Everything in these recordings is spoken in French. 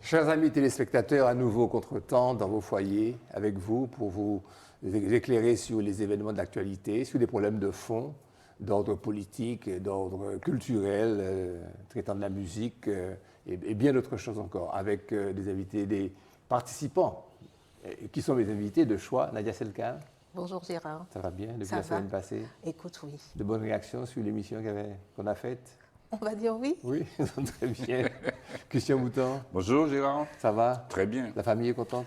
Chers amis téléspectateurs, à nouveau contre-temps dans vos foyers, avec vous, pour vous éclairer sur les événements de l'actualité, sur des problèmes de fond, d'ordre politique, d'ordre culturel, traitant de la musique et bien d'autres choses encore, avec des invités, des participants, qui sont mes invités de choix. Nadia Selkan. Bonjour Gérard. Ça va bien depuis Ça la va. semaine passée? Écoute, oui. De bonnes réactions sur l'émission qu'on a faite? On va dire oui. Oui, très bien. Christian Mouton. Bonjour Gérard. Ça va? Très bien. La famille est contente?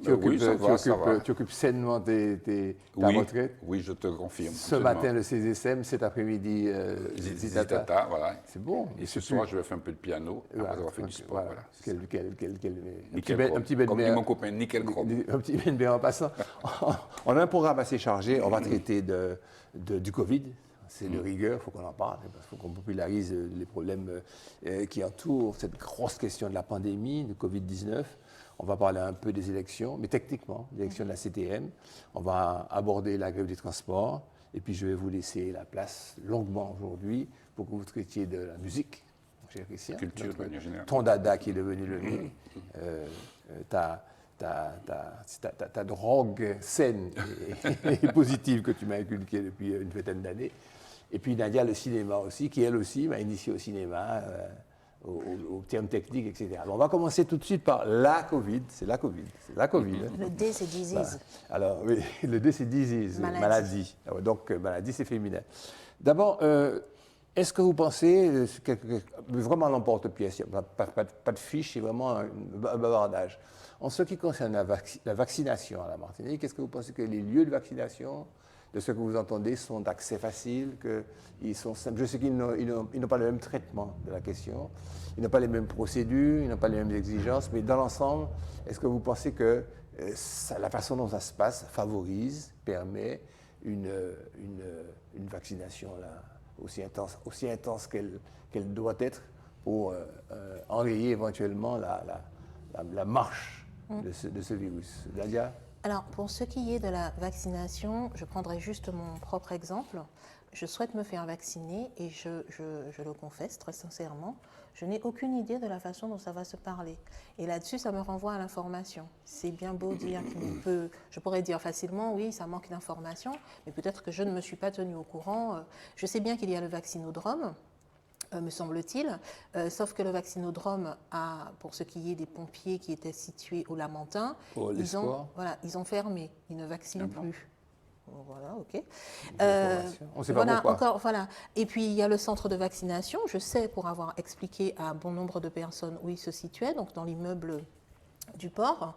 Oui, ça va. Tu occupes sainement ta Oui, retraite? oui, je te confirme. Ce matin, le CSM, cet après-midi, Zitata, voilà. C'est bon. Et ce soir, je vais faire un peu de piano après avoir fait du sport. Voilà. Un petit Comme dit mon copain, nickel chrome. Un petit Ben en passant. On a un programme assez chargé. On va traiter du Covid. C'est de rigueur, il faut qu'on en parle, parce qu'il faut qu'on popularise les problèmes qui entourent cette grosse question de la pandémie, de Covid-19. On va parler un peu des élections, mais techniquement, l'élection de la CTM. On va aborder la grève des transports. Et puis, je vais vous laisser la place longuement aujourd'hui pour que vous traitiez de la musique, mon cher Christian. Culture, de manière générale. Ton dada qui est devenu le mien. Ta drogue saine et positive que tu m'as inculquée depuis une vingtaine d'années. Et puis Nadia, le cinéma aussi, qui elle aussi m'a initié au cinéma, aux termes techniques, etc. Alors, on va commencer tout de suite par la Covid. C'est la Covid. Le D, c'est disease. Alors, oui, le D, c'est disease, maladie. Donc, maladie, c'est féminin. D'abord, est-ce que vous pensez, vraiment l'emporte-pièce, pas de fiche, c'est vraiment un bavardage. En ce qui concerne la vaccination à la Martinique, est-ce que vous pensez que les lieux de vaccination, de ce que vous entendez, sont d'accès facile, qu'ils sont simples? Je sais qu'ils n'ont pas le même traitement de la question, ils n'ont pas les mêmes procédures, ils n'ont pas les mêmes exigences, mais dans l'ensemble, est-ce que vous pensez que la façon dont ça se passe favorise, permet une vaccination là, aussi intense qu'elle doit être pour enrayer éventuellement la marche de ce virus? Nadia? Alors, pour ce qui est de la vaccination, je prendrai juste mon propre exemple. Je souhaite me faire vacciner et je le confesse très sincèrement, je n'ai aucune idée de la façon dont ça va se parler. Et là-dessus, ça me renvoie à l'information. C'est bien beau dire je pourrais dire facilement, oui, ça manque d'information, mais peut-être que je ne me suis pas tenue au courant. Je sais bien qu'il y a le vaccinodrome, me semble-t-il, sauf que le vaccinodrome pour ce qui est des pompiers qui étaient situés au Lamentin, ils ont fermé, ils ne vaccinent plus. Voilà, ok. On ne sait pas pourquoi. Voilà. Et puis il y a le centre de vaccination, je sais pour avoir expliqué à bon nombre de personnes où il se situait, donc dans l'immeuble du port.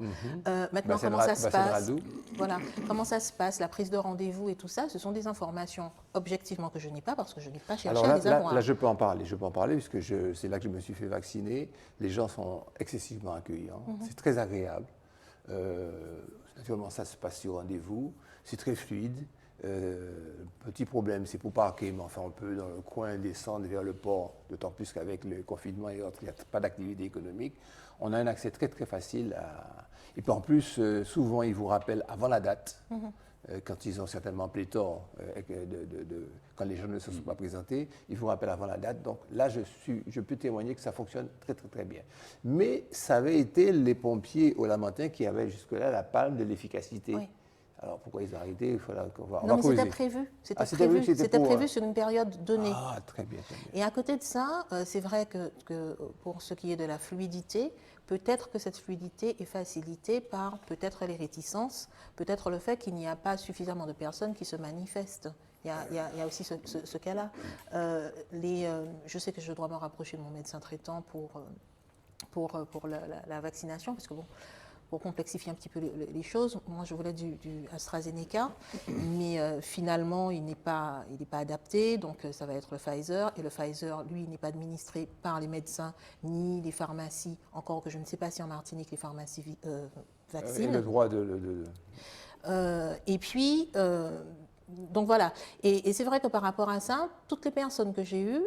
Maintenant, comment ça se passe? Voilà, comment ça se passe, la prise de rendez-vous et tout ça, ce sont des informations objectivement que je n'ai pas parce que je n'ai pas cherché à les avoir. Là, je peux en parler, puisque c'est là que je me suis fait vacciner. Les gens sont excessivement accueillants, c'est très agréable. Naturellement, ça se passe sur rendez-vous, c'est très fluide. Petit problème, c'est pour parquer, mais enfin, on peut dans le coin descendre vers le port, d'autant plus qu'avec le confinement et autres, il n'y a pas d'activité économique. On a un accès très très facile Et puis en plus, souvent, ils vous rappellent avant la date, quand ils ont certainement pléthore, quand les gens ne se sont pas présentés, ils vous rappellent avant la date. Donc là, je peux témoigner que ça fonctionne très très très bien. Mais ça avait été les pompiers au Lamentin qui avaient jusque-là la palme de l'efficacité. Oui. Alors pourquoi ils ont arrêté? Il faudra qu'on va. Non, mais c'était prévu. C'était prévu sur une période donnée. Ah, très bien, très bien. Et à côté de ça, c'est vrai que pour ce qui est de la fluidité, peut-être que cette fluidité est facilitée par peut-être les réticences, peut-être le fait qu'il n'y a pas suffisamment de personnes qui se manifestent. Il y a aussi ce cas-là. Je sais que je dois me rapprocher de mon médecin traitant pour la vaccination, parce que bon. Pour complexifier un petit peu les choses, moi je voulais du AstraZeneca, mais finalement il n'est pas adapté, donc ça va être le Pfizer, et le Pfizer, lui, n'est pas administré par les médecins ni les pharmacies, encore que je ne sais pas si en Martinique les pharmacies vaccinent. Et le droit et puis, donc voilà, et c'est vrai que par rapport à ça, toutes les personnes que j'ai eues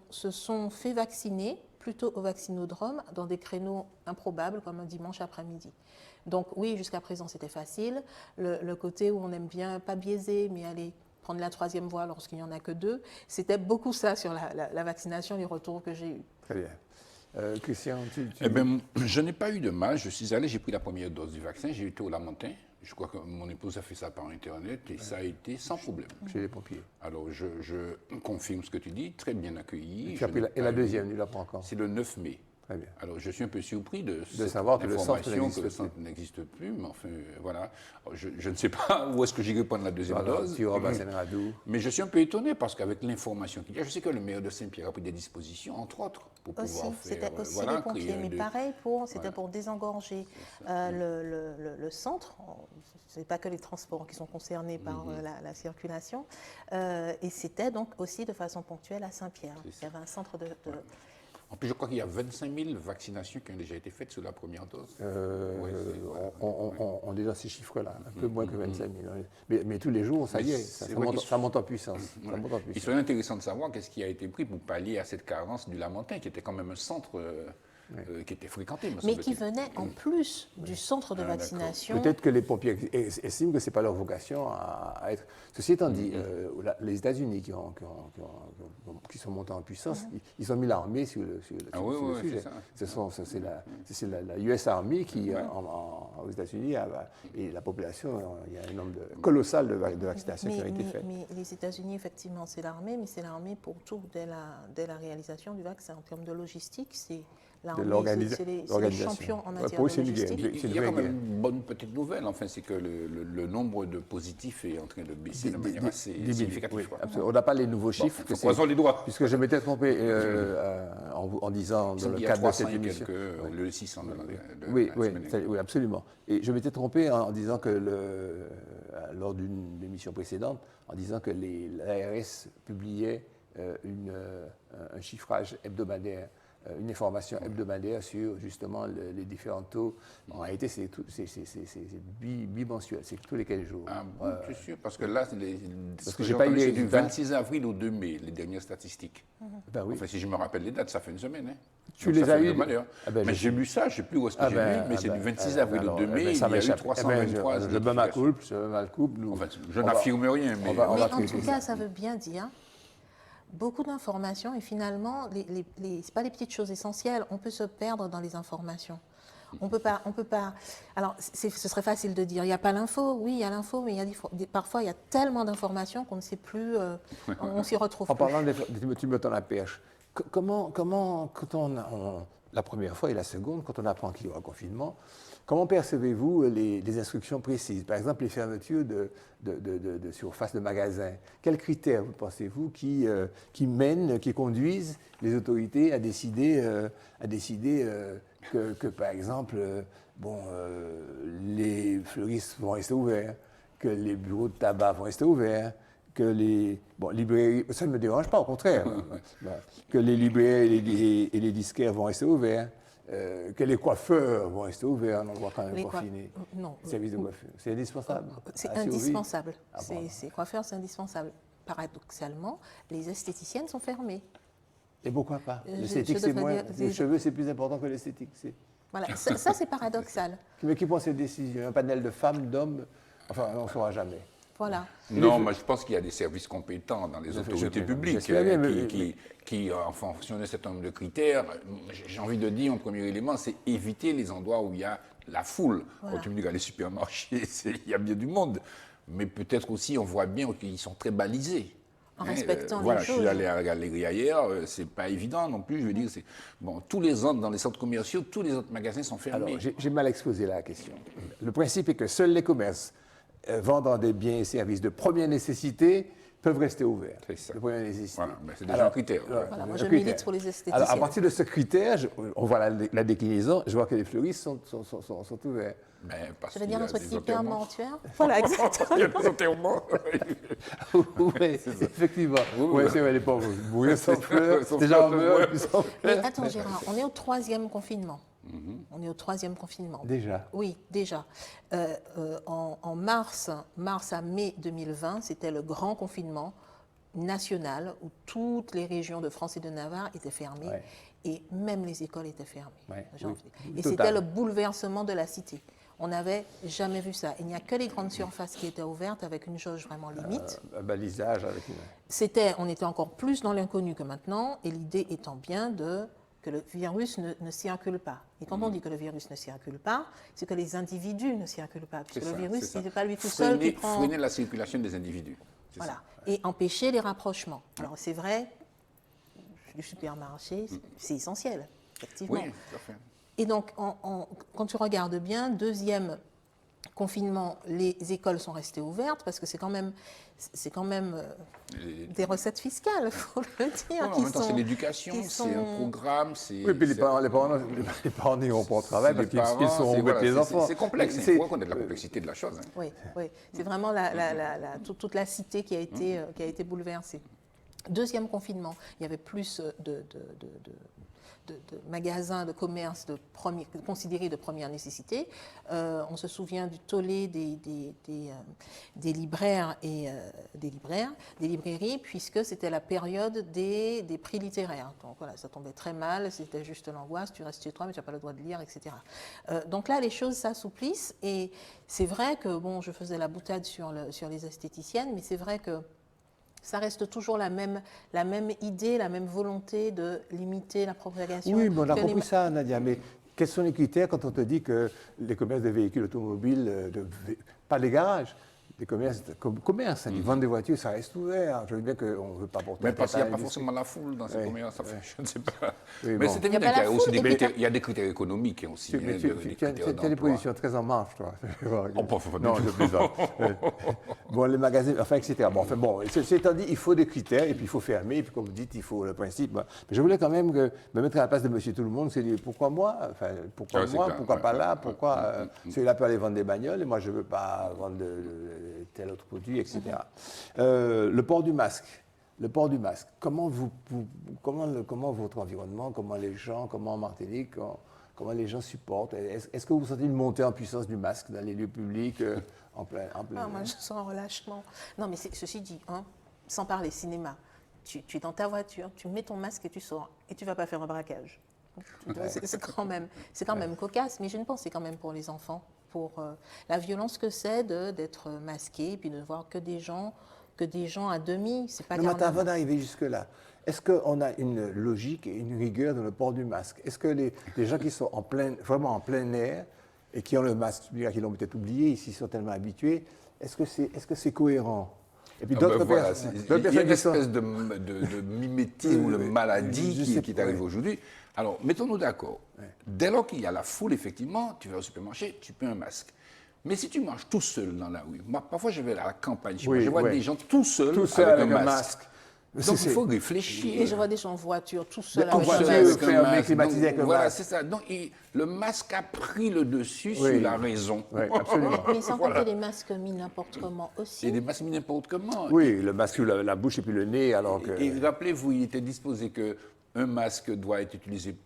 se sont fait vacciner plutôt au vaccinodrome dans des créneaux improbables comme un dimanche après-midi. Donc oui, jusqu'à présent c'était facile. Le côté où on aime bien, pas biaiser, mais aller prendre la troisième voie lorsqu'il n'y en a que deux, c'était beaucoup ça sur la vaccination, les retours que j'ai eus. Très bien. Christian, Eh bien, je n'ai pas eu de mal. Je suis allé, j'ai pris la première dose du vaccin, j'ai été au Lamentin. Je crois que mon épouse a fait ça par Internet et ça a été sans problème. Chez les pompiers. Alors, je confirme ce que tu dis, très bien accueilli. Et la deuxième, tu la prends quand? C'est le 9 mai. Très bien. Alors, je suis un peu surpris de savoir que le centre n'existe plus, mais enfin, voilà. Alors, je ne sais pas où est-ce que j'irai prendre la deuxième dose. Mais je suis un peu étonné parce qu'avec l'information qu'il y a, je sais que le maire de Saint-Pierre a pris des dispositions, entre autres, pour pouvoir faire... C'était aussi les pompiers, mais pareil, c'était pour désengorger le centre. Ce n'est pas que les transports qui sont concernés par la circulation. Et c'était donc aussi de façon ponctuelle à Saint-Pierre. Il y avait un centre de... En plus, je crois qu'il y a 25 000 vaccinations qui ont déjà été faites sous la première dose. On est dans ces chiffres-là, un peu moins que 25 000. Mais tous les jours, ça y est, ça monte en puissance. Il serait intéressant de savoir qu'est-ce qui a été pris pour pallier à cette carence du Lamentin, qui était quand même un centre qui était fréquenté. Mais qui venait en plus du centre de vaccination. Peut-être que les pompiers estiment que ce n'est pas leur vocation à être... Ceci étant dit, les États-Unis qui sont montés en puissance, ils ont mis l'armée sur le sujet. C'est la US Army qui, aux États-Unis, et la population, il y a un nombre colossal de vaccinations qui ont été faites. Mais les États-Unis, effectivement, c'est l'armée, mais c'est l'armée pour tout dès la réalisation du vaccin. En termes de logistique, c'est les champions en matière de logistique. Il y a quand même une bonne petite nouvelle, enfin, c'est que le nombre de positifs est en train de baisser de manière assez significative. Oui, on n'a pas les nouveaux chiffres. Croisons les doigts. Puisque je m'étais trompé en disant dans le cadre de cette émission. Le 600 oui, absolument. Et je m'étais trompé en disant que lors d'une émission précédente, en disant que l'ARS publiait un chiffrage hebdomadaire, une information hebdomadaire sur justement les différents taux. En réalité, c'est bimensuel, c'est tous les 15 jours. Ah bon, je suis sûr, parce que là, c'est du 26 avril au 2 mai, les dernières statistiques. Ben oui. Enfin, si je me rappelle les dates, ça fait une semaine. Hein. Tu les as eues mais j'ai lu ça, je ne sais plus où est-ce que j'ai lu, mais c'est du 26 avril au 2 mai, il y a eu 323. Je me mal couple, je n'affirme rien. Mais en tout cas, ça veut bien dire beaucoup d'informations et finalement, ce n'est pas les petites choses essentielles. On peut se perdre dans les informations. On peut pas. Alors, ce serait facile de dire, il n'y a pas l'info. Oui, il y a l'info, mais parfois, il y a tellement d'informations qu'on ne sait plus, on s'y retrouve plus. En parlant tu me tends la perche. Comment quand la première fois et la seconde, quand on apprend qu'il y aura confinement, comment percevez-vous les instructions précises? Par exemple, les fermetures de surface de magasins. Quels critères, pensez-vous, qui conduisent les autorités à décider que par exemple, les fleuristes vont rester ouverts, que les bureaux de tabac vont rester ouverts, que les librairies, ça ne me dérange pas, au contraire, que les librairies et les disquaires vont rester ouverts, que les coiffeurs vont rester ouverts, on voit quand même confinés. Non. Service de coiffure, c'est indispensable. C'est indispensable. Ces coiffeurs, c'est indispensable. Paradoxalement, les esthéticiennes sont fermées. Et pourquoi pas? L'esthétique, c'est moins. Les cheveux, c'est plus important que l'esthétique. Voilà, ça c'est paradoxal. Mais qui prend cette décision? Un panel de femmes, d'hommes? Enfin, on ne saura jamais. Voilà. Non, mais je pense qu'il y a des services compétents dans les autorités publiques qui, en fonction d'un certain nombre de critères, j'ai envie de dire, en premier élément, c'est éviter les endroits où il y a la foule. Voilà. Tu me dis qu'à les supermarchés, il y a bien du monde, mais peut-être aussi, on voit bien qu'ils sont très balisés. En respectant les choses. Je suis allé à la galerie hier, c'est pas évident non plus. Je veux dire, tous les autres, dans les centres commerciaux, tous les autres magasins sont fermés. Alors, j'ai mal exposé la question. Le principe est que seuls les commerces vendant des biens et services de première nécessité peuvent rester ouverts. C'est ça. De première nécessité. Voilà, c'est déjà un critère. Voilà, moi, je milite pour les esthéticiens. Alors, à partir de ce critère, on voit la déclinaison, je vois que les fleuristes sont ouverts. Ça veut dire notre hyper mortuaire. Voilà, exactement. Il y a des enterrements. Oui, effectivement. Oui, c'est vrai, les pauvres mourir sans fleurs, déjà on meurt, puis sans fleurs. Mais attends, Gérard, on est au 3e confinement. On est au 3e confinement. Déjà? Oui, déjà. En mars à mai 2020, c'était le grand confinement national où toutes les régions de France et de Navarre étaient fermées et même les écoles étaient fermées. Et c'était le bouleversement de la cité. On n'avait jamais vu ça. Il n'y a que les grandes surfaces qui étaient ouvertes avec une jauge vraiment limite. Un balisage avec on était encore plus dans l'inconnu que maintenant, et l'idée étant bien que le virus ne circule pas. Et quand on dit que le virus ne circule pas, c'est que les individus ne circulent pas. Puisque le virus, ce n'est pas lui tout seul qui prend... Freiner la circulation des individus. Voilà. Ça. Et empêcher les rapprochements. Alors c'est vrai, le supermarché, c'est essentiel, effectivement. Oui, tout à fait. Et donc, quand tu regardes bien, deuxième confinement, les écoles sont restées ouvertes parce que c'est quand même des recettes fiscales, il faut le dire. En même temps, c'est l'éducation, c'est un programme. Oui, puis les parents n'iront pas au travail, mais ils sont avec les enfants. C'est complexe, il faut reconnaître la complexité de la chose. Hein. Oui, c'est vraiment toute la cité qui a été bouleversée. Deuxième confinement, il y avait plus de magasins, de commerces considérés de première nécessité. On se souvient du tollé des libraires et des librairies, puisque c'était la période des prix littéraires. Donc voilà, ça tombait très mal, c'était juste l'angoisse, tu restes chez toi, mais tu n'as pas le droit de lire, etc. Donc là, les choses s'assouplissent, et c'est vrai que, bon, je faisais la boutade sur les esthéticiennes, mais c'est vrai que ça reste toujours la même idée, la même volonté de limiter la propagation. Oui, mais on a compris ça, Nadia. Mais quels sont les critères quand on te dit que les commerces de véhicules automobiles, pas les garages, les commerces, ils vendent des voitures, ça reste ouvert. Je veux bien qu'on ne veut pas porter. Mais parce qu'il n'y a pas forcément la foule dans ces commerces, je ne sais pas. Oui, mais c'est évident qu'il y a aussi des critères économiques aussi. Tu as des positions très en marche, toi. Non, je plaisante. Bon, les magasins, enfin, etc. Bon, c'est-à-dire, il faut des critères, et puis il faut fermer, et puis comme vous dites, il faut le principe. Mais je voulais quand même me mettre à la place de monsieur tout le monde, c'est dire, pourquoi moi? Enfin, pourquoi moi? Pourquoi pas là? Pourquoi celui-là peut aller vendre des bagnoles, et moi je ne veux pas vendre tel autre produit, etc. Le port du masque. Comment votre environnement, comment les gens, comment en Martinique, comment les gens supportent? Est-ce que vous sentez une montée en puissance du masque dans les lieux publics en plein... Moi, je sens un relâchement. Non, mais ceci dit, sans parler cinéma, tu es dans ta voiture, tu mets ton masque et tu sors, et tu ne vas pas faire un braquage. C'est quand même cocasse, mais je ne pense que c'est quand même pour les enfants, pour la violence que c'est d'être masqué, et puis de voir que des gens à demi, c'est pas grave. Mais avant d'arriver jusque-là, est-ce qu'on a une logique et une rigueur dans le port du masque? Est-ce que les gens qui sont vraiment en plein air et qui ont le masque, qui l'ont peut-être oublié, ils s'y sont tellement habitués, est-ce que c'est cohérent? Et puis d'autres personnes. Il y a une espèce de mimétisme ou de maladie qui est aujourd'hui. Alors, mettons-nous d'accord. Dès lors qu'il y a la foule, effectivement, tu vas au supermarché, tu mets un masque. Mais si tu marches tout seul dans la rue, moi, parfois je vais à la campagne, je vois des gens tout seuls avec un masque. Donc il faut réfléchir. Et je vois des gens en voiture, tout seuls avec un masque. Voilà, c'est ça. Donc le masque a pris le dessus sur la raison. Oui, absolument. Mais sans compter les masques mis n'importe comment aussi. Et des masques mis n'importe comment. Oui, le masque sur la bouche et puis le nez, alors que... Et rappelez-vous, il était disposé qu'un masque doit être utilisé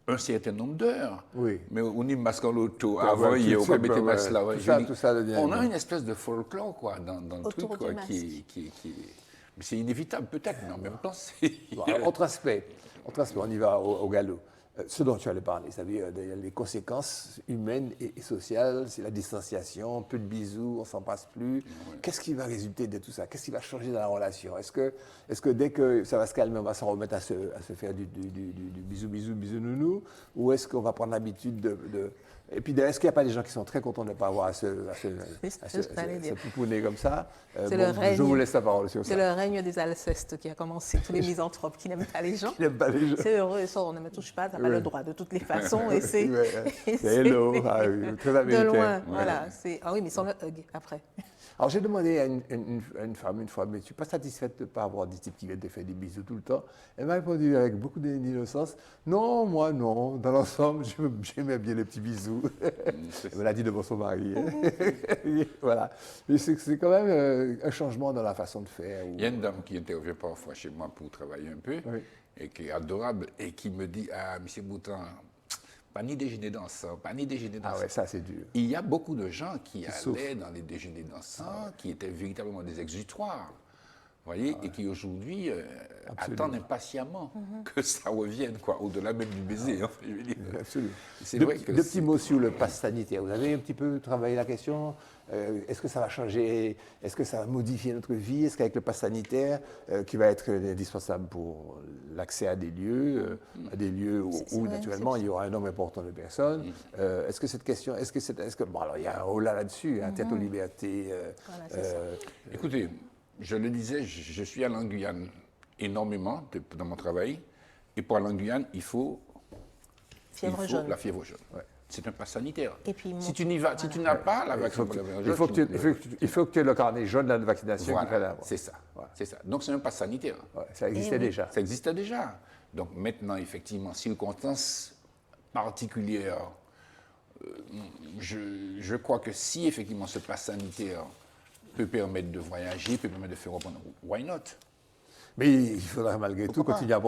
un certain nombre d'heures. Oui. Mais on y masque en l'auto. Avant, il y a aucun mettre masque là. On a une espèce de folklore quoi, dans le truc quoi, qui c'est inévitable peut-être, mais en même temps, c'est... Autre aspect, on y va au galop. Ce dont tu allais parler, c'est-à-dire les conséquences humaines et sociales, c'est la distanciation, peu de bisous, on ne s'embrasse plus. Ouais. Qu'est-ce qui va résulter de tout ça? Qu'est-ce qui va changer dans la relation? Est-ce que dès que ça va se calmer, on va s'en remettre à se faire du bisou, nounou? Ou est-ce qu'on va prendre l'habitude de... Et puis, est-ce qu'il n'y a pas des gens qui sont très contents de ne pas avoir à se pouponner comme ça? Je vous laisse la parole sur ça. C'est le règne des Alcestes qui a commencé. Tous les misanthropes qui n'aiment pas les gens. C'est heureux, et ça, on ne me touche pas, tu n'as pas le droit de toutes les façons. Et c'est hello, très américain. De loin, voilà. Ah oui, mais sans le hug, après. Alors, j'ai demandé à une femme une fois, mais je ne suis pas satisfaite de ne pas avoir des types qui viennent te faire des bisous tout le temps. Elle m'a répondu avec beaucoup d'innocence, non, moi non, dans l'ensemble, j'aimais bien les petits bisous. Elle me l'a dit devant son mari. Voilà. Mais c'est quand même un changement dans la façon de faire. Il y a une dame qui intervient parfois chez moi pour travailler un peu, et qui est adorable, et qui me dit, ah, M. Boutan, pas ni déjeuner dansant, pas ni déjeuner dansant. Ah ouais, ça c'est dur. Il y a beaucoup de gens qui allaient dans les déjeuners dansants, qui étaient véritablement des exutoires. voyez, et qui aujourd'hui attendent impatiemment que ça revienne, quoi, au-delà même du baiser. Hein, je veux dire. Absolument. C'est vrai que deux petits mots sur le pass sanitaire. Vous avez un petit peu travaillé la question. Est-ce que ça va changer? Est-ce que ça va modifier notre vie? Est-ce qu'avec le pass sanitaire, qui va être indispensable pour l'accès à des lieux où naturellement il y aura un nombre important de personnes, est-ce que cette question, bon, alors il y a un holà là-dessus, tête aux libertés. Écoutez, je le disais, je suis allé en Guyane énormément dans mon travail, et pour aller en Guyane, il faut la fièvre jaune. Ouais. C'est un pass sanitaire. Et puis, si tu n'y vas, si tu n'as pas la vaccination, il faut que tu aies le carnet jaune de la vaccination. Voilà, c'est ça. Voilà. C'est ça. Donc c'est un pass sanitaire. Ouais, ça existait déjà. Ça existait déjà. Donc maintenant, effectivement, circonstances particulières, je crois que si effectivement ce pass sanitaire peut permettre de voyager, peut permettre de faire reprendre, why not? Mais il faudra malgré tout continuer à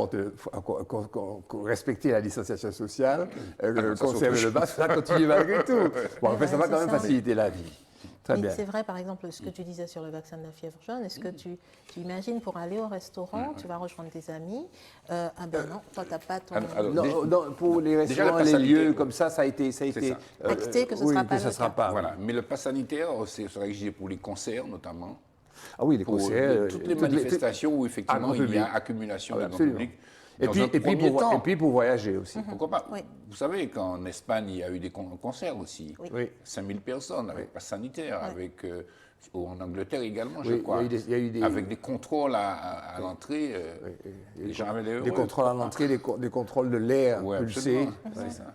respecter la distanciation sociale, conserver le masque, ça continue malgré tout. Bon, après, ça va quand même faciliter la vie. Très bien. C'est vrai, par exemple, ce que tu disais sur le vaccin de la fièvre jaune. Est-ce que tu imagines pour aller au restaurant, tu vas rejoindre tes amis, ah ben non, toi, tu n'as pas ton... Non, pour les restaurants, les lieux comme ça a été acté que ce ne sera pas. Voilà. Mais le pass sanitaire sera exigé pour les concerts, notamment. Ah oui, les concerts. Toutes les manifestations où effectivement il y a accumulation d'un public. Et puis pour voyager aussi. Pourquoi pas? Oui. Vous savez qu'en Espagne, il y a eu des concerts aussi. Oui. 5000 personnes avec pass sanitaire, en Angleterre également, je crois. Il y a eu avec des contrôles à l'entrée. Des contrôles à l'entrée, des contrôles de l'air pulsé. C'est ça.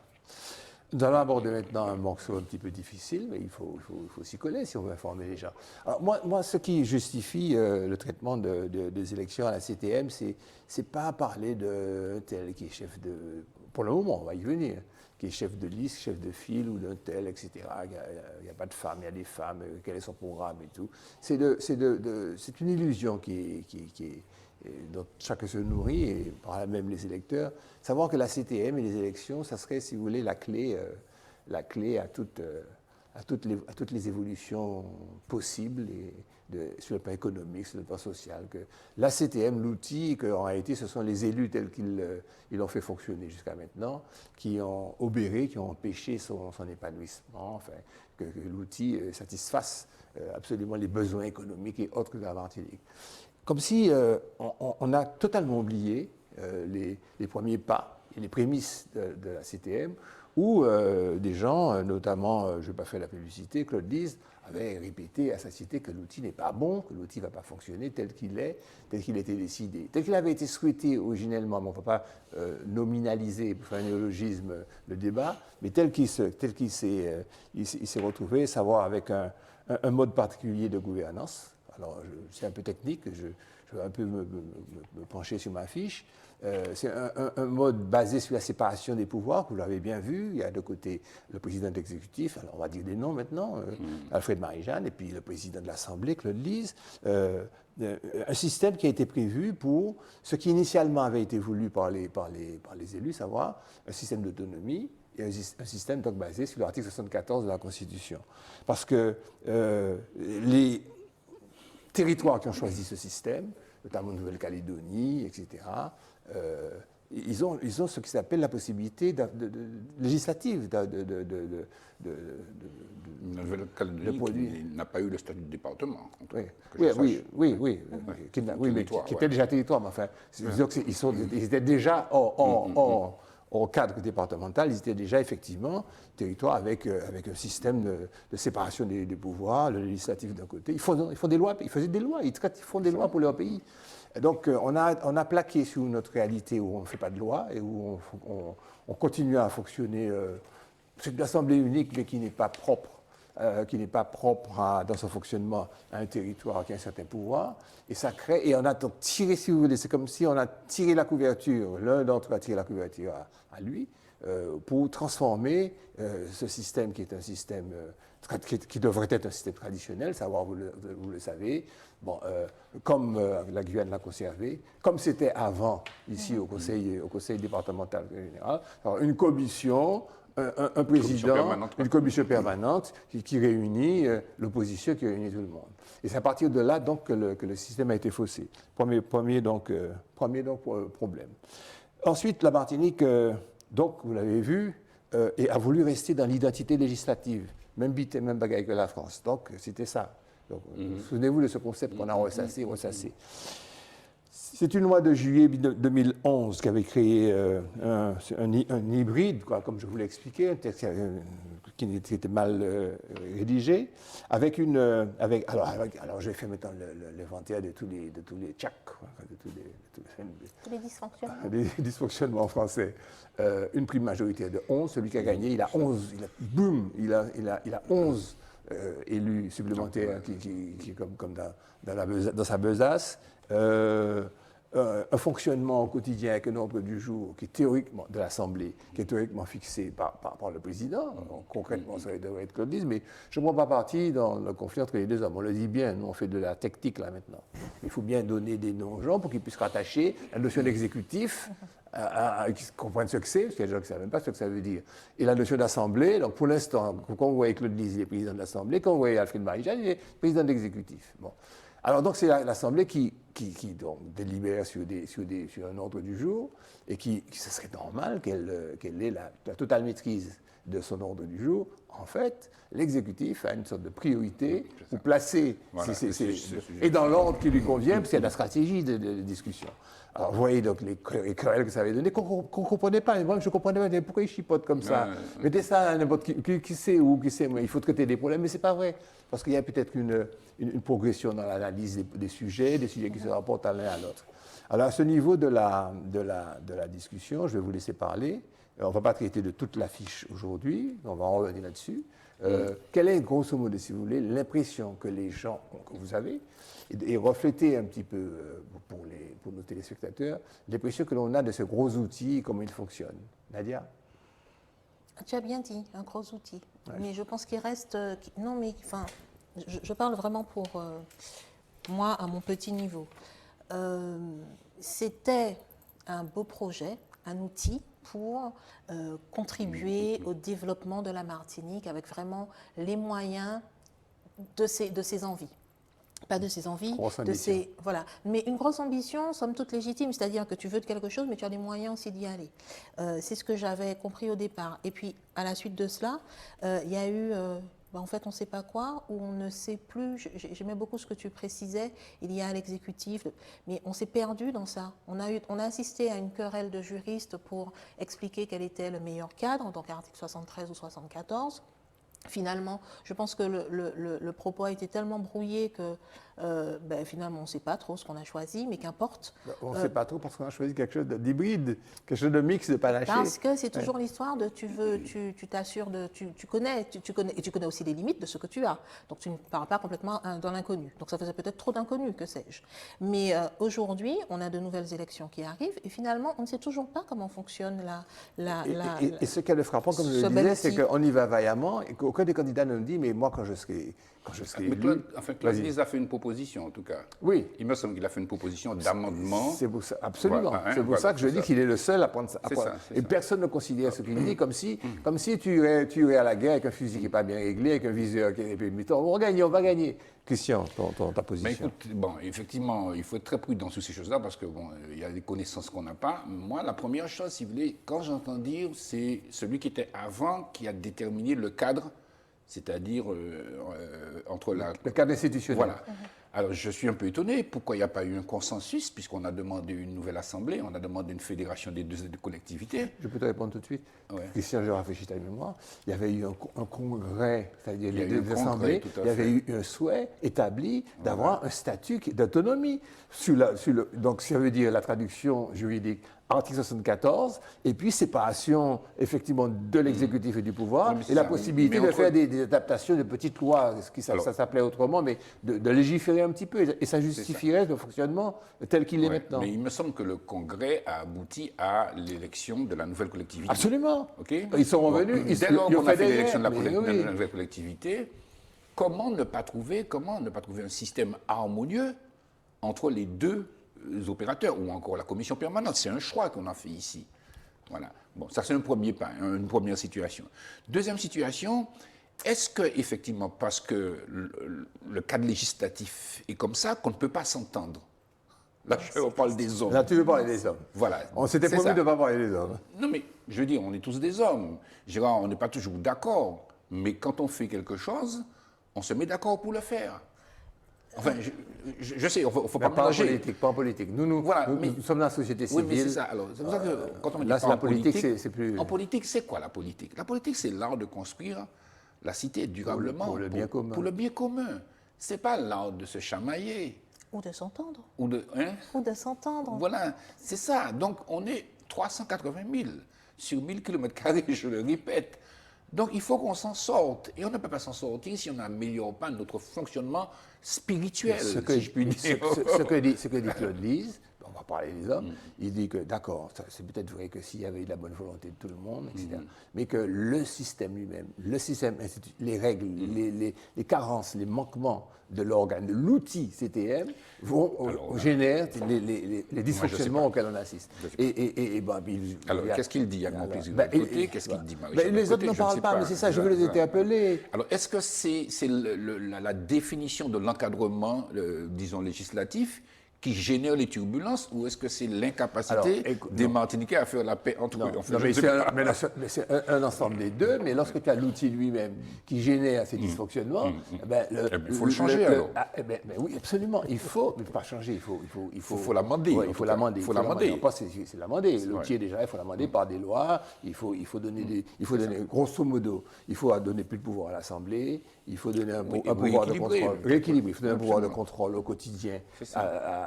Nous allons aborder maintenant un morceau un petit peu difficile, mais il faut s'y coller si on veut informer les gens. Alors moi, ce qui justifie le traitement des élections à la CTM, c'est pas parler de tel qui est chef de... Pour le moment, on va y venir. Qui est chef de liste, chef de file ou d'un tel, etc. Il n'y a pas de femmes, il y a des femmes, quel est son programme et tout. C'est une illusion dont chacun se nourrit, et par là même les électeurs. Savoir que la CTM et les élections, ça serait, si vous voulez, la clé à toutes les évolutions possibles sur le plan économique, sur le plan social. Que la CTM, l'outil, qu'en réalité, ce sont les élus tels qu'ils l'ont fait fonctionner jusqu'à maintenant, qui ont obéré, qui ont empêché son épanouissement, enfin, que l'outil satisfasse absolument les besoins économiques et autres de la Martinique. Comme si on a totalement oublié les premiers pas et les prémices de la CTM, où des gens, notamment, je ne vais pas faire la publicité, Claude Lise, avait répété à sa cité que l'outil n'est pas bon, que l'outil ne va pas fonctionner tel qu'il est, tel qu'il a été décidé, tel qu'il avait été souhaité originellement. Mais on ne peut pas nominaliser, pour faire un néologisme, le débat, mais tel qu'il s'est retrouvé, savoir avec un mode particulier de gouvernance. Alors, c'est un peu technique, je vais un peu me pencher sur ma fiche. C'est un mode basé sur la séparation des pouvoirs, vous l'avez bien vu. Il y a de côté le président de l'exécutif, alors on va dire des noms maintenant, Alfred Marie-Jeanne, et puis le président de l'Assemblée, Claude Lise. Un système qui a été prévu pour ce qui initialement avait été voulu par les élus, savoir un système d'autonomie, et un système donc basé sur l'article 74 de la Constitution. Parce que les territoires qui ont choisi ce système, notamment Nouvelle-Calédonie, etc., ils ont ce qui s'appelle la possibilité législative de Nouvelle-Calédonie n'a pas eu le statut de département. Oui, qui était déjà territoire, mais enfin, disons qu'ils étaient déjà au cadre départemental, ils étaient déjà effectivement territoire avec un système de séparation des pouvoirs, le législatif d'un côté. Ils font des lois, ils faisaient des lois, ils font des lois pour leur pays. Et donc on a plaqué sur notre réalité où on ne fait pas de loi et où on continue à fonctionner. C'est une assemblée unique, mais qui n'est pas propre. Dans son fonctionnement à un territoire qui a un certain pouvoir, et ça crée, et on a donc tiré, si vous voulez, c'est comme si on a tiré la couverture, l'un d'entre eux a tiré la couverture à lui, pour transformer ce système qui est un système qui devrait être un système traditionnel, savoir, vous le savez, bon, comme la Guyane l'a conservé, comme c'était avant, ici au conseil départemental général, alors une commission un président, une commission permanente qui réunit l'opposition, qui réunit tout le monde. Et c'est à partir de là donc que le système a été faussé. Premier problème. Ensuite, la Martinique, donc vous l'avez vu, a voulu rester dans l'identité législative, même bagaille que la France. Donc c'était ça. Souvenez-vous de ce concept qu'on a ressassé. C'est une loi de juillet 2011 qui avait créé un hybride, quoi, comme je vous l'ai expliqué, un texte qui était mal rédigé, alors je vais faire maintenant l'inventaire de tous les tchacs, de tous les dysfonctionnements. Les dysfonctionnements français. Une prime majoritaire de 11, celui qui a gagné, il a 11, il a 11 élus supplémentaires qui comme dans sa besace. Un fonctionnement au quotidien avec un ordre du jour qui est théoriquement de l'Assemblée, qui est théoriquement fixé par le président. Concrètement, ça devrait être Claude Lise, mais je ne prends pas parti dans le conflit entre les deux hommes. On le dit bien, nous on fait de la technique là maintenant. Il faut bien donner des noms aux gens pour qu'ils puissent rattacher la notion d'exécutif qu'ils comprennent ce que c'est, parce qu'il y a des gens qui ne savent même pas ce que ça veut dire. Et la notion d'Assemblée, donc pour l'instant, quand on voit Claude Lise, il est président de l'Assemblée, quand on voit Alfred Marie-Jeanne, il est président de l'exécutif. Bon. Alors donc c'est l'Assemblée qui donc, délibère sur un ordre du jour et ce serait normal qu'elle ait la totale maîtrise de son ordre du jour. En fait, l'exécutif a une sorte de priorité pour placer et dans l'ordre qui lui convient, parce qu'il y a de la stratégie de discussion. Alors vous voyez donc les querelles que ça avait donné, qu'on ne comprenait pas. Moi, je ne comprenais pas pourquoi ils chipotent comme ça. Mettez ça à n'importe qui sait où, qui sait, il faut traiter des problèmes, mais ce n'est pas vrai. Parce qu'il y a peut-être une progression dans l'analyse des sujets qui se rapportent à l'un à l'autre. Alors à ce niveau de la discussion, je vais vous laisser parler. On ne va pas traiter de toute la fiche aujourd'hui, on va en revenir là-dessus. Quelle est, grosso modo, si vous voulez, l'impression que les gens, que vous avez, et refléter un petit peu pour nos téléspectateurs, l'impression que l'on a de ce gros outil, comment il fonctionne. Nadia ? Tu as bien dit, un gros outil. Ouais. Mais je pense qu'il reste... non, mais enfin, je parle vraiment pour moi, à mon petit niveau. C'était un beau projet, un outil pour contribuer au développement de la Martinique avec vraiment les moyens de ses envies. Pas de ses envies, de ses... Voilà. Mais une grosse ambition, somme toute légitime, c'est-à-dire que tu veux de quelque chose, mais tu as les moyens aussi d'y aller. C'est ce que j'avais compris au départ. Et puis, à la suite de cela, il y a eu... en fait, on ne sait pas quoi, ou on ne sait plus. J'aimais beaucoup ce que tu précisais, il y a l'exécutif, mais on s'est perdu dans ça. On a assisté à une querelle de juristes pour expliquer quel était le meilleur cadre, donc article 73 ou 74. Finalement, je pense que le propos a été tellement brouillé que finalement, on ne sait pas trop ce qu'on a choisi, mais qu'importe. On ne sait pas trop parce qu'on a choisi quelque chose d'hybride, quelque chose de mix, de panaché. Parce que c'est toujours l'histoire de tu t'assures de... Tu connais, et tu connais aussi les limites de ce que tu as. Donc, tu ne pars pas complètement dans l'inconnu. Donc, ça faisait peut-être trop d'inconnu, que sais-je. Mais aujourd'hui, on a de nouvelles élections qui arrivent et finalement, on ne sait toujours pas comment fonctionne Et ce qui est le frappant, comme je le disais, c'est qu'on y va vaillamment et qu'aucun des candidats ne me dit « mais moi, quand je serai élu... » Claude Lise a fait une proposition, en tout cas. Oui. Il me semble qu'il a fait une proposition d'amendement. C'est pour ça, absolument. Voilà, c'est pour ça que je dis qu'il est le seul à prendre ça. Et personne ne considère ce qu'il dit comme si tu irais à la guerre avec un fusil qui n'est pas bien réglé, avec un viseur qui est limité. On va gagner. Christian, ta position. Mais écoute, effectivement, il faut être très prudent sur ces choses-là parce que il y a des connaissances qu'on n'a pas. Moi, la première chose, si vous voulez, quand j'entends dire, c'est celui qui était avant qui a déterminé le cadre, c'est-à-dire entre la... Le cadre institutionnel. Voilà. Alors, je suis un peu étonné. Pourquoi il n'y a pas eu un consensus, puisqu'on a demandé une nouvelle assemblée, on a demandé une fédération des deux collectivités. Je peux te répondre tout de suite. Ouais. Christian, je rafraîchis ta mémoire. Il y avait eu un congrès, c'est-à-dire les deux assemblées. Il y avait eu un souhait établi d'avoir un statut d'autonomie. Donc, ça veut dire la traduction juridique, article 74, et puis séparation, effectivement, de l'exécutif et du pouvoir, et la possibilité de faire des adaptations de petites lois, ça s'appelait autrement, mais de légiférer un petit peu, et ça justifierait le fonctionnement tel qu'il est maintenant. Mais il me semble que le Congrès a abouti à l'élection de la nouvelle collectivité. Absolument. Okay. Ils sont revenus. Dès lors qu'on a fait l'élection de la nouvelle collectivité, comment ne pas trouver un système harmonieux entre les deux opérateurs, ou encore la commission permanente? C'est un choix qu'on a fait ici. Voilà. Bon, ça c'est un premier pas, une première situation. Deuxième situation, est-ce que effectivement, parce que le cadre législatif est comme ça, qu'on ne peut pas s'entendre? Là, on parle des hommes. Là, tu veux parler des hommes. Voilà. On s'était promis de ne pas parler des hommes. Non, mais je veux dire, on est tous des hommes. Gérard, on n'est pas toujours d'accord, mais quand on fait quelque chose, on se met d'accord pour le faire. Enfin, je sais, il ne faut pas mélanger. Pas en politique. Nous sommes dans la société civile. Oui, mais c'est ça. Alors, c'est pour ça que quand on dit là, pas la en politique, c'est plus... En politique, c'est quoi la politique? La politique, c'est l'art de construire la cité durablement. Pour le bien commun. Pour le bien commun. Ce n'est pas l'art de se chamailler. Ou de s'entendre. Ou de s'entendre. Voilà, c'est ça. Donc, on est 380 000 sur 1000 km², je le répète. Donc, il faut qu'on s'en sorte. Et on ne peut pas s'en sortir si on n'améliore pas notre fonctionnement spirituel, si je puis dire. Ce que dit Claude Lise, on va parler des hommes, il dit que, d'accord, c'est peut-être vrai que s'il y avait eu de la bonne volonté de tout le monde, etc., mais que le système lui-même, le système, les règles, les carences, les manquements de l'organe, de l'outil CTM, génèrent les dysfonctionnements auxquels on assiste. Alors, qu'est-ce qu'il dit, Yaghma Plaisir, de l'autre côté? Qu'est-ce qu'il dit, Marie-Jeanne? Les autres n'en parlent pas, mais c'est ça, je veux les interpeller. Alors, est-ce que c'est la définition de l'encadrement, disons, législatif, qui génère les turbulences, ou est-ce que c'est l'incapacité des Martiniquais à faire la paix entre eux? Enfin, c'est un ensemble des deux, mais lorsque tu as l'outil lui-même qui génère ces dysfonctionnements, il faut le changer alors. Oui, absolument, il faut, mais pas changer, il faut l'amender. Il faut l'amender. Il faut l'amender. C'est l'amender. L'outil est déjà, il faut l'amender par des lois, il faut donner grosso modo, il faut donner plus de pouvoir à l'Assemblée, il faut donner un pouvoir de contrôle, rééquilibrer, il faut donner un pouvoir de contrôle au quotidien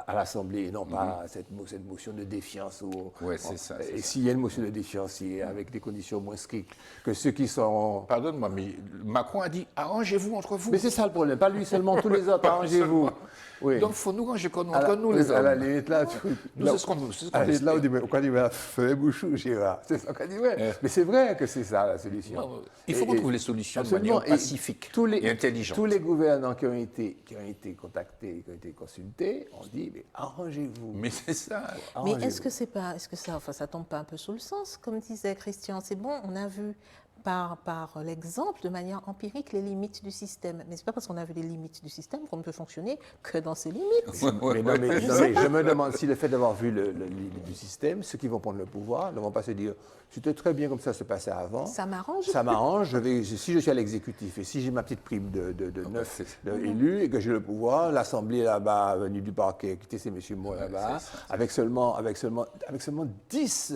à l'Assemblée, et non pas cette motion de défiance. C'est ça. Et s'il y a une motion de défiance, c'est avec des conditions moins strictes que ceux qui sont... Pardonne-moi, mais Macron a dit « arrangez-vous entre vous ». Mais c'est ça le problème, pas lui seulement, tous les autres, arrangez-vous. Oui. Donc il faut nous ranger entre nous, les hommes. À la limite, là, c'est ce qu'on dit. Là, on dit, mais on dit, mais fais bouchou, Gérard. C'est ça qu'on dit, ouais. Mais c'est vrai que c'est ça la solution. Il faut qu'on trouve les solutions de manière pacifique et intelligente. Tous les gouvernants qui ont été contactés, qui ont été consultés, ont dit, mais arrangez-vous. Mais c'est ça. Mais est-ce que ça tombe pas un peu sous le sens, comme disait Christian? C'est bon, on a vu par l'exemple, de manière empirique, les limites du système. Mais ce n'est pas parce qu'on a vu les limites du système qu'on ne peut fonctionner que dans ces limites. Mais je me demande si le fait d'avoir vu le limite du système, ceux qui vont prendre le pouvoir ne vont pas se dire « c'était très bien comme ça se passait avant. Ça m'arrange. Ça m'arrange. Si je suis à l'exécutif et si j'ai ma petite prime de 9 élus et que j'ai le pouvoir, l'Assemblée là-bas, venue du parquet, quitter ces messieurs moi là-bas, avec seulement 10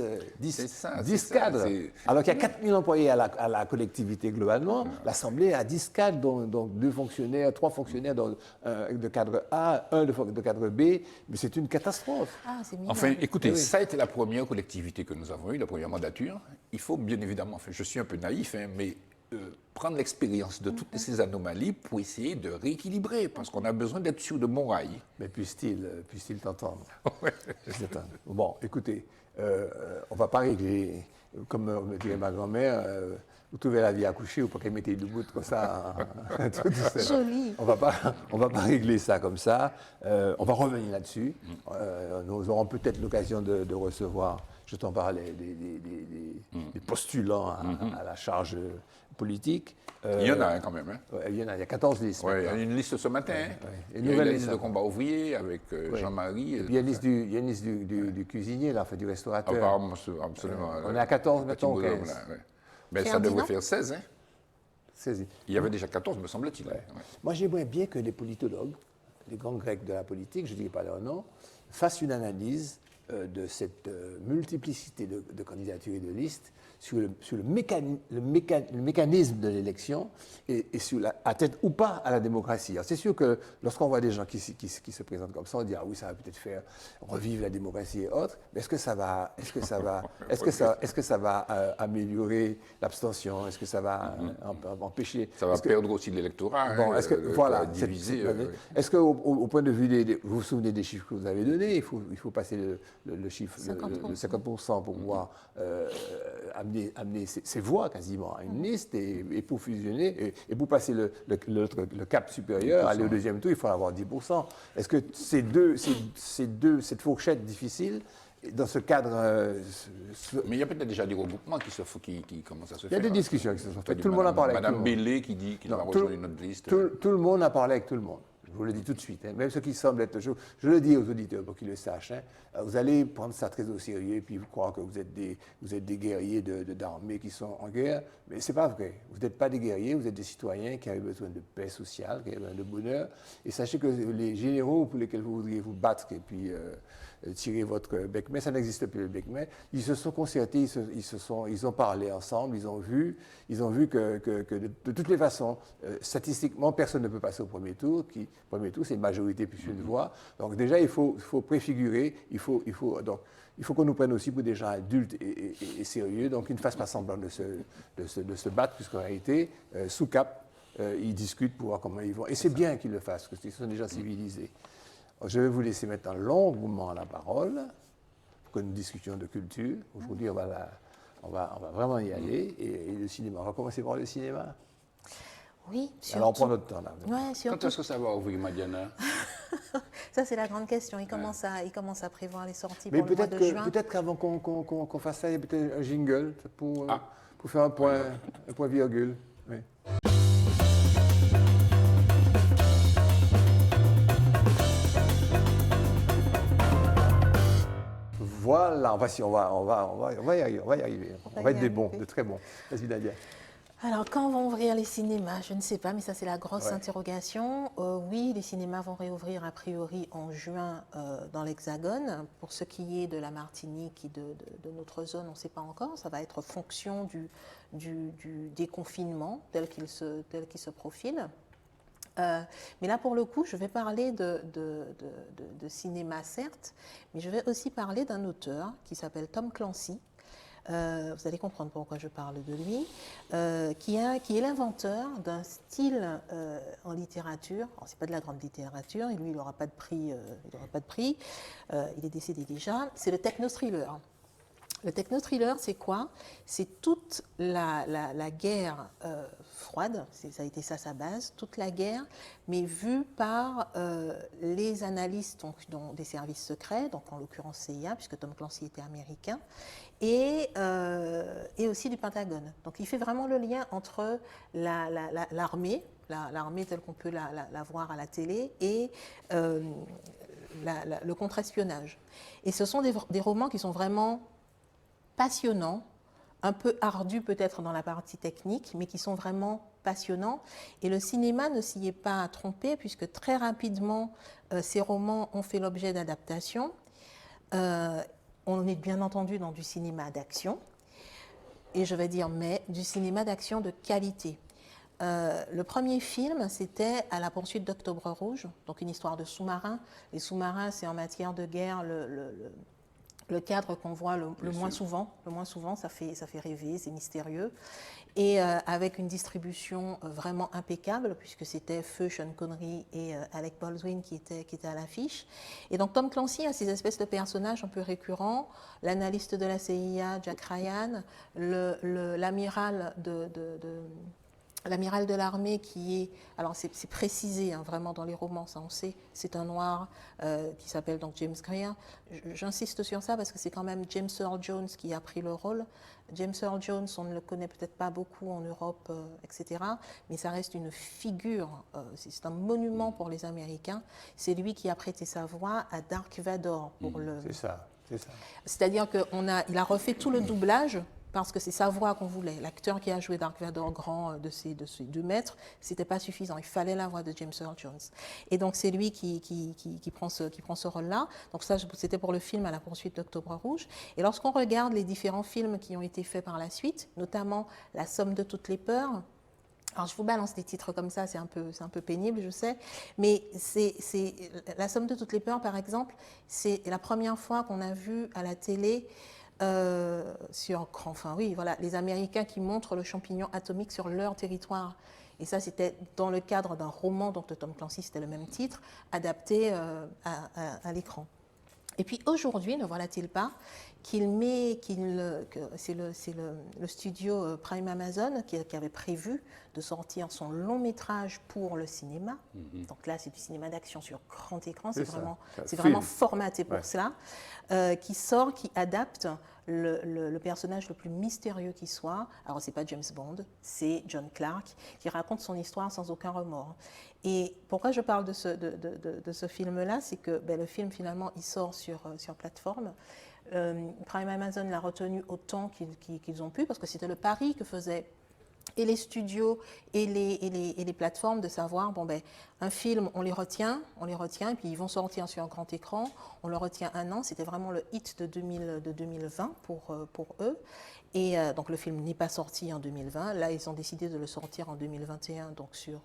cadres. Alors qu'il y a 4000 employés à la collectivité globalement, l'Assemblée a 10 cadres, dont 2 fonctionnaires, 3 fonctionnaires de cadre A, 1 de cadre B, mais c'est une catastrophe. Enfin, écoutez, ça a été la première collectivité que nous avons eue, la première mandature. Il faut bien évidemment, je suis un peu naïf, mais prendre l'expérience de toutes ces anomalies pour essayer de rééquilibrer, parce qu'on a besoin d'être sur de bons rails. Mais puisse-t-il t'entendre? Bon, écoutez, on ne va pas régler, comme me dirait ma grand-mère, vous trouvez la vie à coucher ou pas qu'elle mette debout comme ça. Joli. On va pas régler ça comme ça. On va revenir là-dessus. Nous aurons peut-être l'occasion de recevoir, je t'en parlais, des postulants à la charge politique. Il y en a quand même. Hein. Il y a 14 listes. Il y a une liste ce matin. Il y a une liste de combat ouvrier avec Jean-Marie. Et puis il y a une liste du cuisinier, là, du restaurateur. Absolument. On est à 14 maintenant. Mais ça devrait faire 16. Hein. 16. Il y avait déjà 14, me semble-t-il. Moi, j'aimerais bien que les politologues, les grands grecs de la politique, je ne dirai pas leur nom, fassent une analyse de cette multiplicité de candidatures et de listes sur le mécanisme de l'élection et sur atteinte ou pas à la démocratie. C'est sûr que lorsqu'on voit des gens qui se présentent comme ça, on dit ah oui, ça va peut-être faire revivre la démocratie et autres, mais est-ce que ça va améliorer l'abstion? Est-ce que ça va empêcher? Ça va perdre aussi l'électorat. Bon, voilà, diviser. Est-ce qu'au point de vue vous vous souvenez des chiffres que vous avez donnés, il faut passer le chiffre 50%, 50% pour pouvoir amener ces voix quasiment à une liste et pour fusionner et pour passer le cap supérieur, aller au deuxième tour, il faut avoir 10%. Est-ce que cette fourchette difficile dans ce cadre... Mais il y a peut-être déjà des regroupements qui commencent à se faire. Il y a des discussions qui se sont faites. Tout le monde a parlé avec tout le monde. Madame Bellé qui dit qu'il va rejoindre une autre liste. Tout le monde a parlé avec tout le monde. Je vous le dis tout de suite. Hein. Même ceux qui semblent être... Je le dis aux auditeurs pour qu'ils le sachent. Hein. Vous allez prendre ça très au sérieux et puis vous croire que vous êtes des guerriers d'armée qui sont en guerre. Mais ce n'est pas vrai. Vous n'êtes pas des guerriers, vous êtes des citoyens qui avaient besoin de paix sociale, qui avaient besoin de bonheur. Et sachez que les généraux pour lesquels vous voudriez vous battre et puis tirer votre bec-mais, ça n'existe plus le bec-mais. Ils se sont concertés, ils ont parlé ensemble, ils ont vu que de toutes les façons, statistiquement, personne ne peut passer au premier tour. Premier tour, c'est une majorité plus une voix. Donc déjà, il faut préfigurer, il faut qu'on nous prenne aussi pour des gens adultes et sérieux, donc ils ne fassent pas semblant de se battre, puisqu'en réalité, sous cap, ils discutent pour voir comment ils vont. Et c'est bien qu'ils le fassent, parce qu'ils sont des gens civilisés. Je vais vous laisser maintenant longuement la parole pour que nous discutions de culture. Aujourd'hui, on va vraiment y aller. Et le cinéma, on va commencer par le cinéma. Oui, surtout. Alors on prend notre temps là. Ouais, quand est-ce que ça va ouvrir, Madiana? Ça, c'est la grande question. Il commence à prévoir les sorties pour le mois de juin. Peut-être qu'avant qu'on fasse ça, il y a peut-être un jingle pour faire un point virgule. Oui. Voilà, on va y arriver. On va être des bons, de très bons. Vas-y, Nadia. Alors, quand vont ouvrir les cinémas? Je ne sais pas, mais ça, c'est la grosse interrogation. Oui, les cinémas vont réouvrir a priori en juin dans l'Hexagone. Pour ce qui est de la Martinique et de notre zone, on ne sait pas encore. Ça va être fonction du déconfinement tel qu'il se profile. Mais là, pour le coup, je vais parler de cinéma, certes, mais je vais aussi parler d'un auteur qui s'appelle Tom Clancy. Vous allez comprendre pourquoi je parle de lui, qui est l'inventeur d'un style en littérature. Alors, c'est pas de la grande littérature, et lui, il n'aura pas de prix. Il est décédé déjà. C'est le techno-thriller. Le techno-thriller, c'est quoi? C'est toute la guerre froide, ça a été ça sa base, toute la guerre, mais vue par les analystes des services secrets, donc en l'occurrence CIA, puisque Tom Clancy était américain, et aussi du Pentagone. Donc il fait vraiment le lien entre l'armée, l'armée telle qu'on peut la voir à la télé, et le contre-espionnage. Et ce sont des romans qui sont vraiment passionnants, un peu ardus peut-être dans la partie technique, mais qui sont vraiment passionnants. Et le cinéma ne s'y est pas trompé, puisque très rapidement, ces romans ont fait l'objet d'adaptations. On est bien entendu dans du cinéma d'action, et je vais dire, mais du cinéma d'action de qualité. Le premier film, c'était À la poursuite d'Octobre Rouge, donc une histoire de sous-marins. Les sous-marins, c'est en matière de guerre le cadre qu'on voit le moins souvent. Le moins souvent, ça fait rêver, c'est mystérieux. Et avec une distribution vraiment impeccable, puisque c'était feu Sean Connery et Alec Baldwin qui étaient à l'affiche. Et donc Tom Clancy a ces espèces de personnages un peu récurrents, l'analyste de la CIA, Jack Ryan, l'amiral l'amiral de l'armée qui est, alors c'est précisé vraiment dans les romans, ça on sait, c'est un noir qui s'appelle donc James Greer. J'insiste sur ça parce que c'est quand même James Earl Jones qui a pris le rôle. James Earl Jones, on ne le connaît peut-être pas beaucoup en Europe, etc. Mais ça reste une figure, c'est un monument pour les Américains. C'est lui qui a prêté sa voix à Dark Vador. C'est ça. C'est-à-dire qu'il a refait tout le doublage, parce que c'est sa voix qu'on voulait. L'acteur qui a joué Dark Vador grand de ses 2 mètres, c'était pas suffisant. Il fallait la voix de James Earl Jones. Et donc c'est lui qui prend ce rôle-là. Donc ça, c'était pour le film À la poursuite d'Octobre Rouge. Et lorsqu'on regarde les différents films qui ont été faits par la suite, notamment La somme de toutes les peurs. Alors je vous balance des titres comme ça, c'est un peu pénible, je sais, mais c'est La somme de toutes les peurs, par exemple, c'est la première fois qu'on a vu à la télé les Américains qui montrent le champignon atomique sur leur territoire. Et ça, c'était dans le cadre d'un roman, donc de Tom Clancy, c'était le même titre, adapté à l'écran. Et puis aujourd'hui, ne voilà-t-il pas c'est le studio Prime Amazon qui avait prévu de sortir son long métrage pour le cinéma. Donc là, c'est du cinéma d'action sur grand écran, c'est vraiment formaté pour cela, qui adapte le personnage le plus mystérieux qui soit. Alors, c'est pas James Bond, c'est John Clark, qui raconte son histoire sans aucun remords. Et pourquoi je parle de ce film-là, c'est que le film, finalement, il sort sur plateforme. Prime Amazon l'a retenu autant qu'ils ont pu, parce que c'était le pari que faisaient et les studios et les plateformes de savoir, un film, on les retient, et puis ils vont sortir sur un grand écran, on le retient un an, c'était vraiment le hit de 2020 pour eux. Et donc le film n'est pas sorti en 2020, là ils ont décidé de le sortir en 2021, donc sur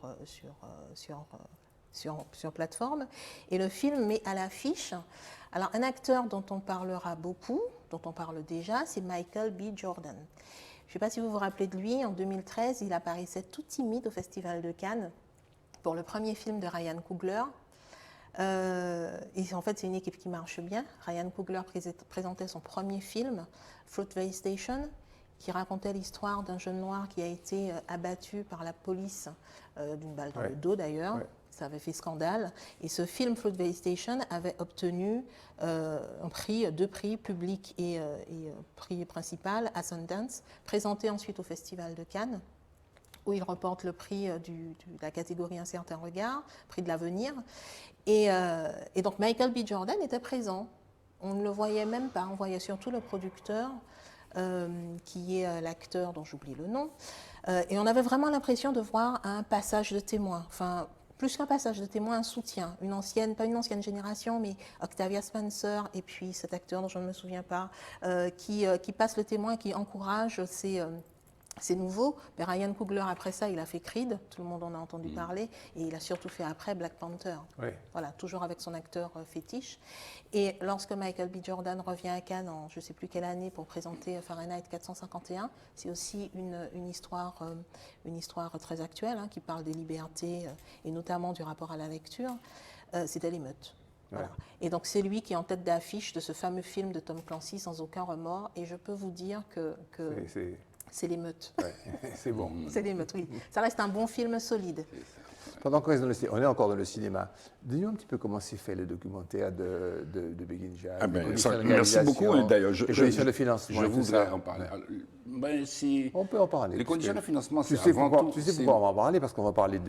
plateforme. Et le film met à l'affiche, alors un acteur dont on parlera beaucoup, dont on parle déjà, c'est Michael B. Jordan. Je ne sais pas si vous vous rappelez de lui, en 2013, il apparaissait tout timide au Festival de Cannes pour le premier film de Ryan Coogler. Et en fait, c'est une équipe qui marche bien. Ryan Coogler présentait son premier film, Fruitvale Station, qui racontait l'histoire d'un jeune noir qui a été abattu par la police, d'une balle dans le dos d'ailleurs. Ouais. Ça avait fait scandale. Et ce film, Fruitvale Station, avait obtenu deux prix publics et prix principal à Sundance, présenté ensuite au Festival de Cannes, où il remporte le prix de la catégorie Un certain regard, prix de l'avenir. Et donc Michael B. Jordan était présent. On ne le voyait même pas. On voyait surtout le producteur, qui est l'acteur dont j'oublie le nom. Et on avait vraiment l'impression de voir un passage de témoin. Enfin, plus qu'un passage de témoin, un soutien. Pas une ancienne génération, mais Octavia Spencer et puis cet acteur dont je ne me souviens pas, qui passe le témoin, qui encourage ces nouveaux. Mais Ryan Coogler, après ça, il a fait Creed, tout le monde en a entendu parler, et il a surtout fait après Black Panther. Oui. Voilà, toujours avec son acteur fétiche. Et lorsque Michael B. Jordan revient à Cannes en je ne sais plus quelle année pour présenter Fahrenheit 451, c'est aussi une histoire très actuelle, qui parle des libertés et notamment du rapport à la lecture. C'était l'émeute. Voilà. Et donc c'est lui qui est en tête d'affiche de ce fameux film de Tom Clancy, Sans aucun remords, et je peux vous dire que c'est l'émeute. Ouais, c'est bon. C'est l'émeute, oui. Ça reste un bon film solide. Pendant qu'on on est encore dans le cinéma, dis-nous un petit peu comment s'est fait le documentaire de Begin Jazz. Merci beaucoup. D'ailleurs, les conditions de financement. Je voudrais en parler. On peut en parler. Les conditions de financement, c'est avant tout... Tu sais pourquoi on va en parler? Parce qu'on va parler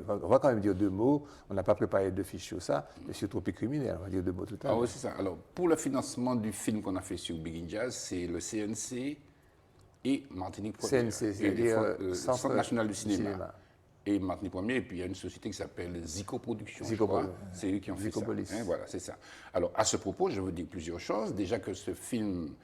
on va quand même dire deux mots. On n'a pas préparé de fiches sur ça, sur Tropique criminel. On va dire deux mots tout à l'heure. Ah oui, c'est ça. Alors, pour le financement du film qu'on a fait sur Begin Jazz, c'est le CNC et Martinique Première. CNC, c'est-à-dire Centre national du cinéma. Et Martinique Première, et puis il y a une société qui s'appelle Zico Productions. C'est eux qui ont fait ça. Voilà, c'est ça. Alors, à ce propos, je veux dire plusieurs choses. Déjà que ce film,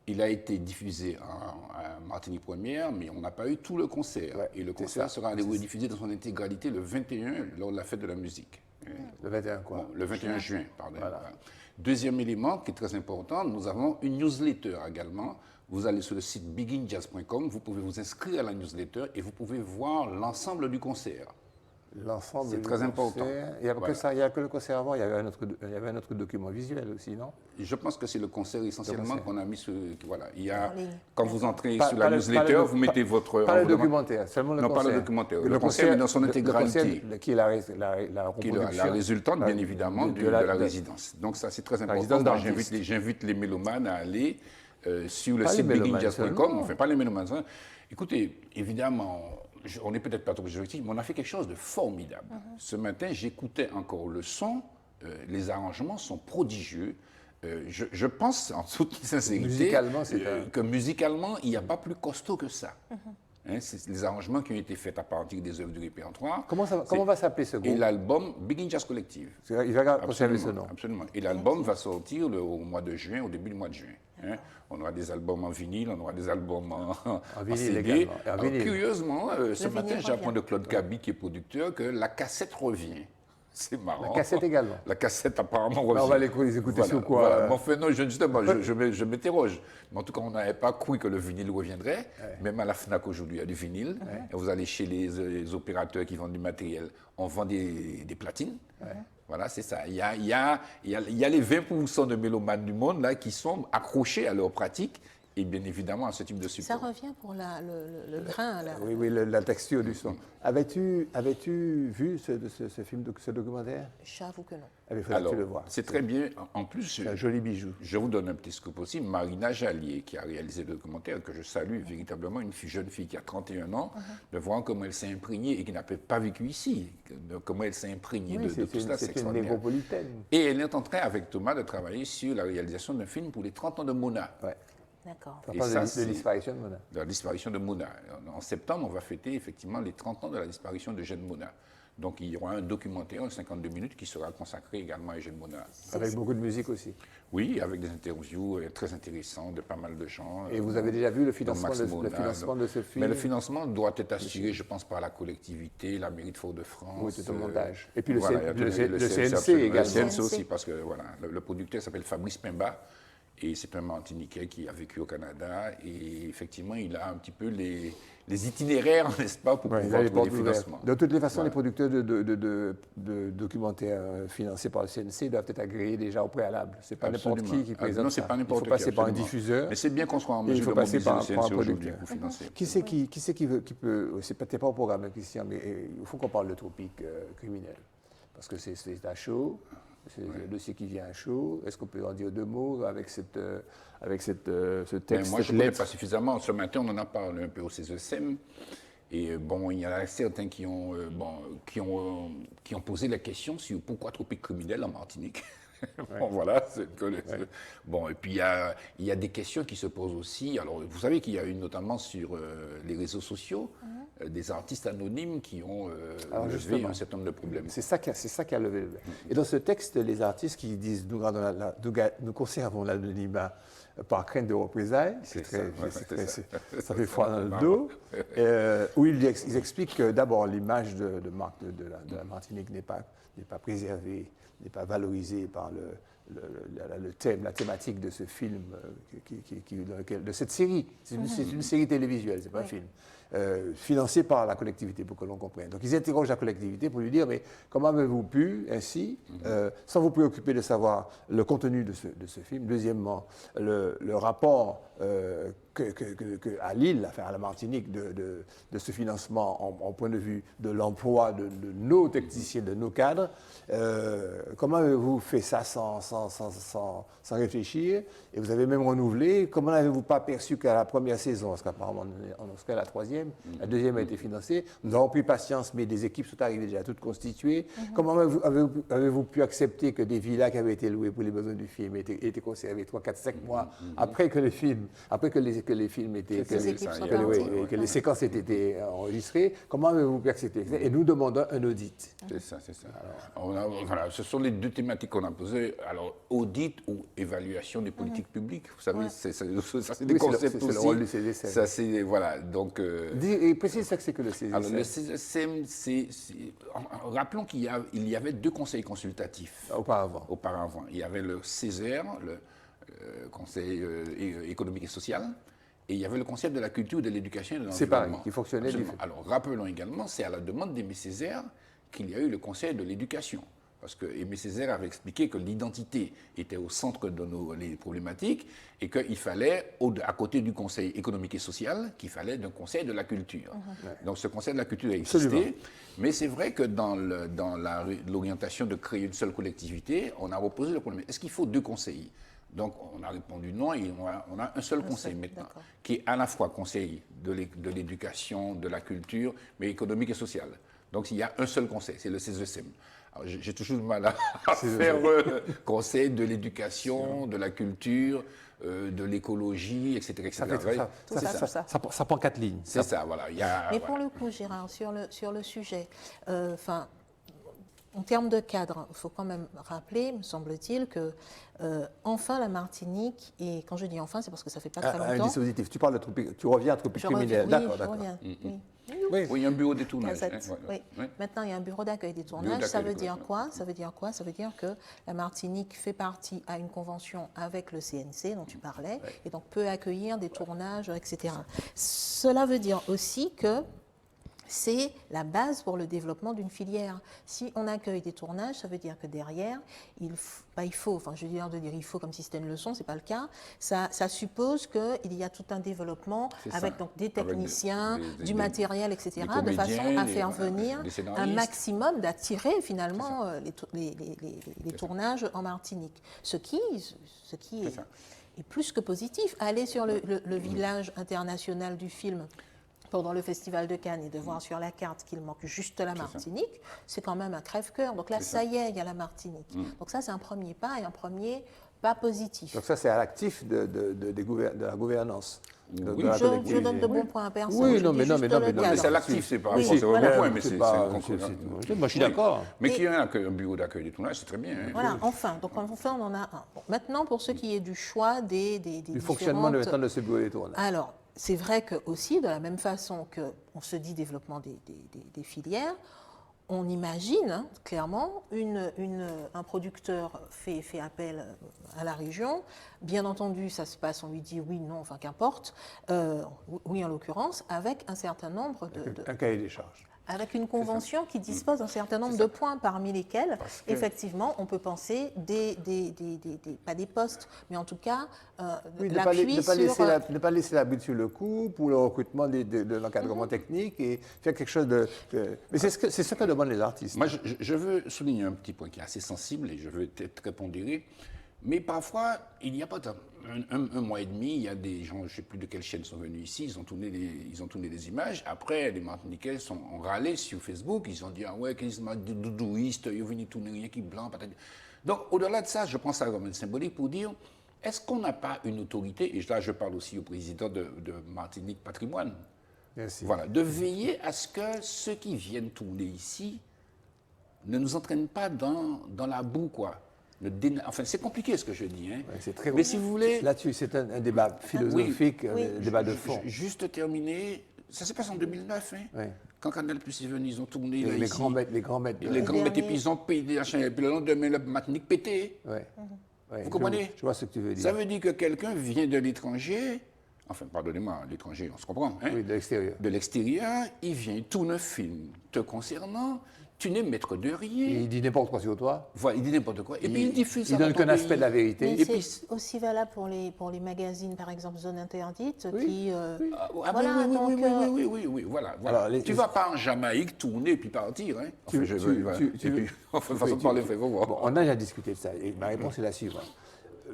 il a été diffusé à Martinique Première, mais on n'a pas eu tout le concert. Ouais, et le concert sera diffusé dans son intégralité le 21, lors de la fête de la musique. Le 21 quoi? Le 21 juin, pardon. Voilà. Deuxième élément qui est très important, nous avons une newsletter également. Vous allez sur le site beginjazz.com, vous pouvez vous inscrire à la newsletter et vous pouvez voir l'ensemble du concert. L'ensemble c'est très important. Il n'y a que le concert avant, il y avait un autre document visuel aussi, non? Je pense que c'est le concert essentiellement qu'on a mis sur... Voilà, il y a, quand vous entrez sur la newsletter, vous mettez votre... Pas le documentaire, seulement le concert. Non, pas le documentaire. Le concert est dans son intégralité. Qui est la résultante, bien évidemment, de la résidence. Donc ça, c'est très important. J'invite les mélomanes à aller... sur le site beginjazz.com, enfin pas les mélomanes. Écoutez, évidemment, on n'est peut-être pas trop objectif, mais on a fait quelque chose de formidable. Ce matin, j'écoutais encore le son, les arrangements sont prodigieux. Je pense, en toute sincérité, que musicalement, il n'y a pas plus costaud que ça. C'est les arrangements qui ont été faits à partir des œuvres du répertoire. Comment va s'appeler ce groupe? Et l'album Begin Jazz Collective. Il va conserver ce nom. Absolument. Et l'album va sortir au mois de juin, au début du mois de juin. On aura des albums en vinyle, on aura des albums en CD. Alors, curieusement, ce matin, j'apprends de Claude Cabi, qui est producteur, que la cassette revient. C'est marrant. La cassette également. La cassette apparemment revient. On va les écouter sur quoi Voilà. Enfin, non, justement, je m'interroge. Mais en tout cas, on n'avait pas cru que le vinyle reviendrait. Même à la FNAC aujourd'hui, il y a du vinyle. Et vous allez chez les opérateurs qui vendent du matériel, on vend des platines. Voilà, c'est ça. Il y a les 20% de mélomanes du monde là, qui sont accrochés à leur pratique. Et bien évidemment à ce type de support. Ça revient pour le grain. Oui, la texture du son. Avais-tu vu ce film, ce documentaire? J'avoue que non. Il faudrait que tu le vois. C'est très bien. En plus, c'est un joli bijou. Je vous donne un petit scoop aussi. Marina Jallier, qui a réalisé le documentaire, que je salue véritablement, une jeune fille qui a 31 ans, de voir comment elle s'est imprégnée et qui n'a pas vécu ici, comment elle s'est imprégnée de tout cela. C'est une négropolitaine. Et elle est en train, avec Thomas, de travailler sur la réalisation d'un film pour les 30 ans de Mona. Ouais. D'accord. Et ça, de la disparition de Mona. De la disparition de Mona. En septembre, on va fêter effectivement les 30 ans de la disparition de Eugène Mona. Donc il y aura un documentaire de 52 minutes qui sera consacré également à Eugène Mona. Avec beaucoup de musique aussi. Oui, avec des interviews très intéressantes de pas mal de gens. Et vous avez déjà vu le financement de ce film? Mais le financement doit être assuré, je pense, par la collectivité, la mairie de Fort-de-France. Oui, c'est un montage. Et puis le CNC également. Le CNC aussi, parce que voilà, le producteur s'appelle Fabrice Pemba. Et c'est un Martiniquais qui a vécu au Canada. Et effectivement, il a un petit peu les itinéraires, n'est-ce pas, pour pouvoir trouver des financements. De toutes les façons, les producteurs de documentaires financés par le CNC doivent être agréés déjà au préalable. Ce n'est pas n'importe qui présente non, c'est pas n'importe qui. Il faut passer par un diffuseur. Mais c'est bien qu'on soit en mesure de mobiliser le CNC aujourd'hui pour financer. Qui c'est qui peut... C'est peut-être pas au programme, Christian, mais il faut qu'on parle de Tropique criminel. Parce que c'est à chaud. C'est le dossier qui vient à chaud. Est-ce qu'on peut en dire deux mots avec ce texte? Moi, je ne connais pas suffisamment. Ce matin, on en a parlé un peu au CESEM. Et bon, il y en a certains qui ont posé la question sur pourquoi Tropique criminel en Martinique. Bon, voilà. Bon, et puis il y a des questions qui se posent aussi. Alors, vous savez qu'il y a eu notamment sur les réseaux sociaux des artistes anonymes qui ont levé un certain nombre de problèmes. C'est ça qui a levé. Et dans ce texte, les artistes qui disent nous conservons l'anonymat par crainte de représailles, ça fait froid dans le dos, où ils expliquent que d'abord l'image de la Martinique n'est pas préservée, n'est pas valorisée par le thème, la thématique de ce film, de cette série. C'est une série télévisuelle, c'est pas un film. Financé par la collectivité, pour que l'on comprenne. Donc ils interrogent la collectivité pour lui dire, mais comment avez-vous pu, ainsi, sans vous préoccuper de savoir le contenu de ce film, deuxièmement, le rapport à Lille, enfin à la Martinique, de ce financement en point de vue de l'emploi de nos techniciens, de nos cadres, comment avez-vous fait ça sans réfléchir? Et vous avez même renouvelé. Comment n'avez-vous pas perçu qu'à la première saison, parce qu'apparemment on serait à la troisième, la deuxième a été financée, nous avons pris patience, mais des équipes sont arrivées déjà toutes constituées. Comment avez-vous pu accepter que des villas qui avaient été louées pour les besoins du film aient été conservées 3, 4, 5 mois après que les films étaient, que les séquences aient été enregistrées? Comment avez-vous pu accepter? Et nous demandons un audit. C'est ça. Alors, voilà, ce sont les deux thématiques qu'on a posées. Alors, audit ou évaluation des politiques publiques. Vous savez, ça c'est des concepts aussi. C'est le rôle du CESEM. Ça c'est voilà. Donc. Et précise ça que c'est que le CESEM. Alors le CESEM, rappelons qu'il y avait deux conseils consultatifs. Auparavant, il y avait le CESER, le Conseil économique et social. Et il y avait le Conseil de la culture, de l'éducation et de l'environnement. C'est pareil, qui fonctionnait. Alors, rappelons également, c'est à la demande d'Aimé Césaire qu'il y a eu le Conseil de l'éducation. Parce que Aimé Césaire avait expliqué que l'identité était au centre de les problématiques et qu'il fallait, à côté du Conseil économique et social, qu'il fallait d'un Conseil de la culture. Donc ce Conseil de la culture a existé, absolument. Mais c'est vrai que dans l'orientation de créer une seule collectivité, on a reposé le problème. Est-ce qu'il faut deux conseils? Donc on a répondu non et on a un seul conseil maintenant, qui est à la fois conseil de l'éducation, de la culture, mais économique et social. Donc il y a un seul conseil, c'est le CESEM. J'ai toujours du mal à faire conseil de l'éducation, de la culture, de l'écologie, etc. Ça prend 4 lignes. C'est ça, voilà. Mais pour le coup, Gérard, sur le sujet, en termes de cadre, il faut quand même rappeler, me semble-t-il, que enfin la Martinique, et quand je dis enfin, c'est parce que ça fait pas très longtemps. Un dispositif, tu parles tu reviens à tropique criminel, d'accord. Oui, il y a un bureau des tournages. Oui. Maintenant, il y a un bureau d'accueil des tournages. Ça veut dire quoi? Ça veut dire que la Martinique fait partie à une convention avec le CNC dont tu parlais, et donc peut accueillir des tournages, etc. Cela veut dire aussi que c'est la base pour le développement d'une filière. Si on accueille des tournages, ça veut dire que derrière, il faut comme si c'était une leçon, c'est pas le cas. Ça suppose qu'il y a tout un développement avec donc, des techniciens, du matériel, etc., de façon à faire venir un maximum, d'attirer finalement les tournages en Martinique. Ce qui est plus que positif. Aller sur le village international du film pendant le Festival de Cannes et de voir sur la carte qu'il manque juste la Martinique, c'est quand même un crève-cœur. Donc là, ça y est, il y a la Martinique. Donc ça, c'est un premier pas et un premier pas positif. Donc ça, c'est à l'actif de la gouvernance. Je donne de bons points à personne. Oui, non, mais c'est à l'actif, c'est pas un bon point, mais c'est moi, je suis d'accord. Mais qu'il y ait un bureau d'accueil des tournages, c'est très bien. Voilà, enfin, on en a un. Bon, maintenant, pour ce qui est du choix du fonctionnement de ce bureau des tournages. Alors, c'est vrai que aussi, de la même façon qu'on se dit développement des filières, on imagine clairement un producteur fait appel à la région. Bien entendu, ça se passe, on lui dit oui, non, enfin qu'importe. Oui, en l'occurrence, avec un certain nombre un cahier des charges. Avec une convention qui dispose d'un certain nombre de points, parmi lesquels, effectivement, on peut penser pas des postes, mais en tout cas, l'appui sur... Ne pas laisser la bride sur le coup pour le recrutement de l'encadrement technique et faire quelque chose de... Mais c'est ce que demandent les artistes. Moi, je veux souligner un petit point qui est assez sensible et je veux être très pondéré. Mais parfois, il n'y a pas un mois et demi, il y a des gens, je ne sais plus de quelle chaîne sont venus ici, ils ont tourné des images. Après, les Martiniquais ont râlé sur Facebook, ils ont dit « Ah ouais, qu'est-ce que des doudouistes, ils ont venu tourner rien qui est blanc. » Donc, au-delà de ça, je prends ça comme une symbolique pour dire est-ce qu'on n'a pas une autorité, et là je parle aussi au président de Martinique Patrimoine, voilà, de veiller à ce que ceux qui viennent tourner ici ne nous entraînent pas dans la boue, quoi. Enfin, c'est compliqué ce que je dis, hein. Ouais, c'est très mais si vous voulez... Là-dessus, c'est un débat philosophique, un débat de fond. Juste terminer, ça s'est passé en 2009, hein, quand Canal Plus est venu, ils ont tourné les ici. Les grands maîtres. Et puis ils ont payé des achats, et puis le lendemain, le Martinique pété. Vous comprenez? Je vois ce que tu veux dire. Ça veut dire que quelqu'un vient de l'étranger, enfin, pardonnez-moi, l'étranger, on se comprend, hein? Oui, de l'extérieur. De l'extérieur, il vient, il tourne un film te concernant. Tu n'es maître de rien. Et il dit n'importe quoi sur toi. Voilà, il dit n'importe quoi. Et puis il diffuse ça. Il donne qu'un aspect de la vérité. Mais c'est aussi valable pour les magazines, par exemple, Zone Interdite, qui... Oui, voilà. Alors, tu ne vas pas en Jamaïque tourner puis partir. Hein. Enfin, façon de parler, bon, on a déjà discuté de ça. Et ma réponse est la suivante.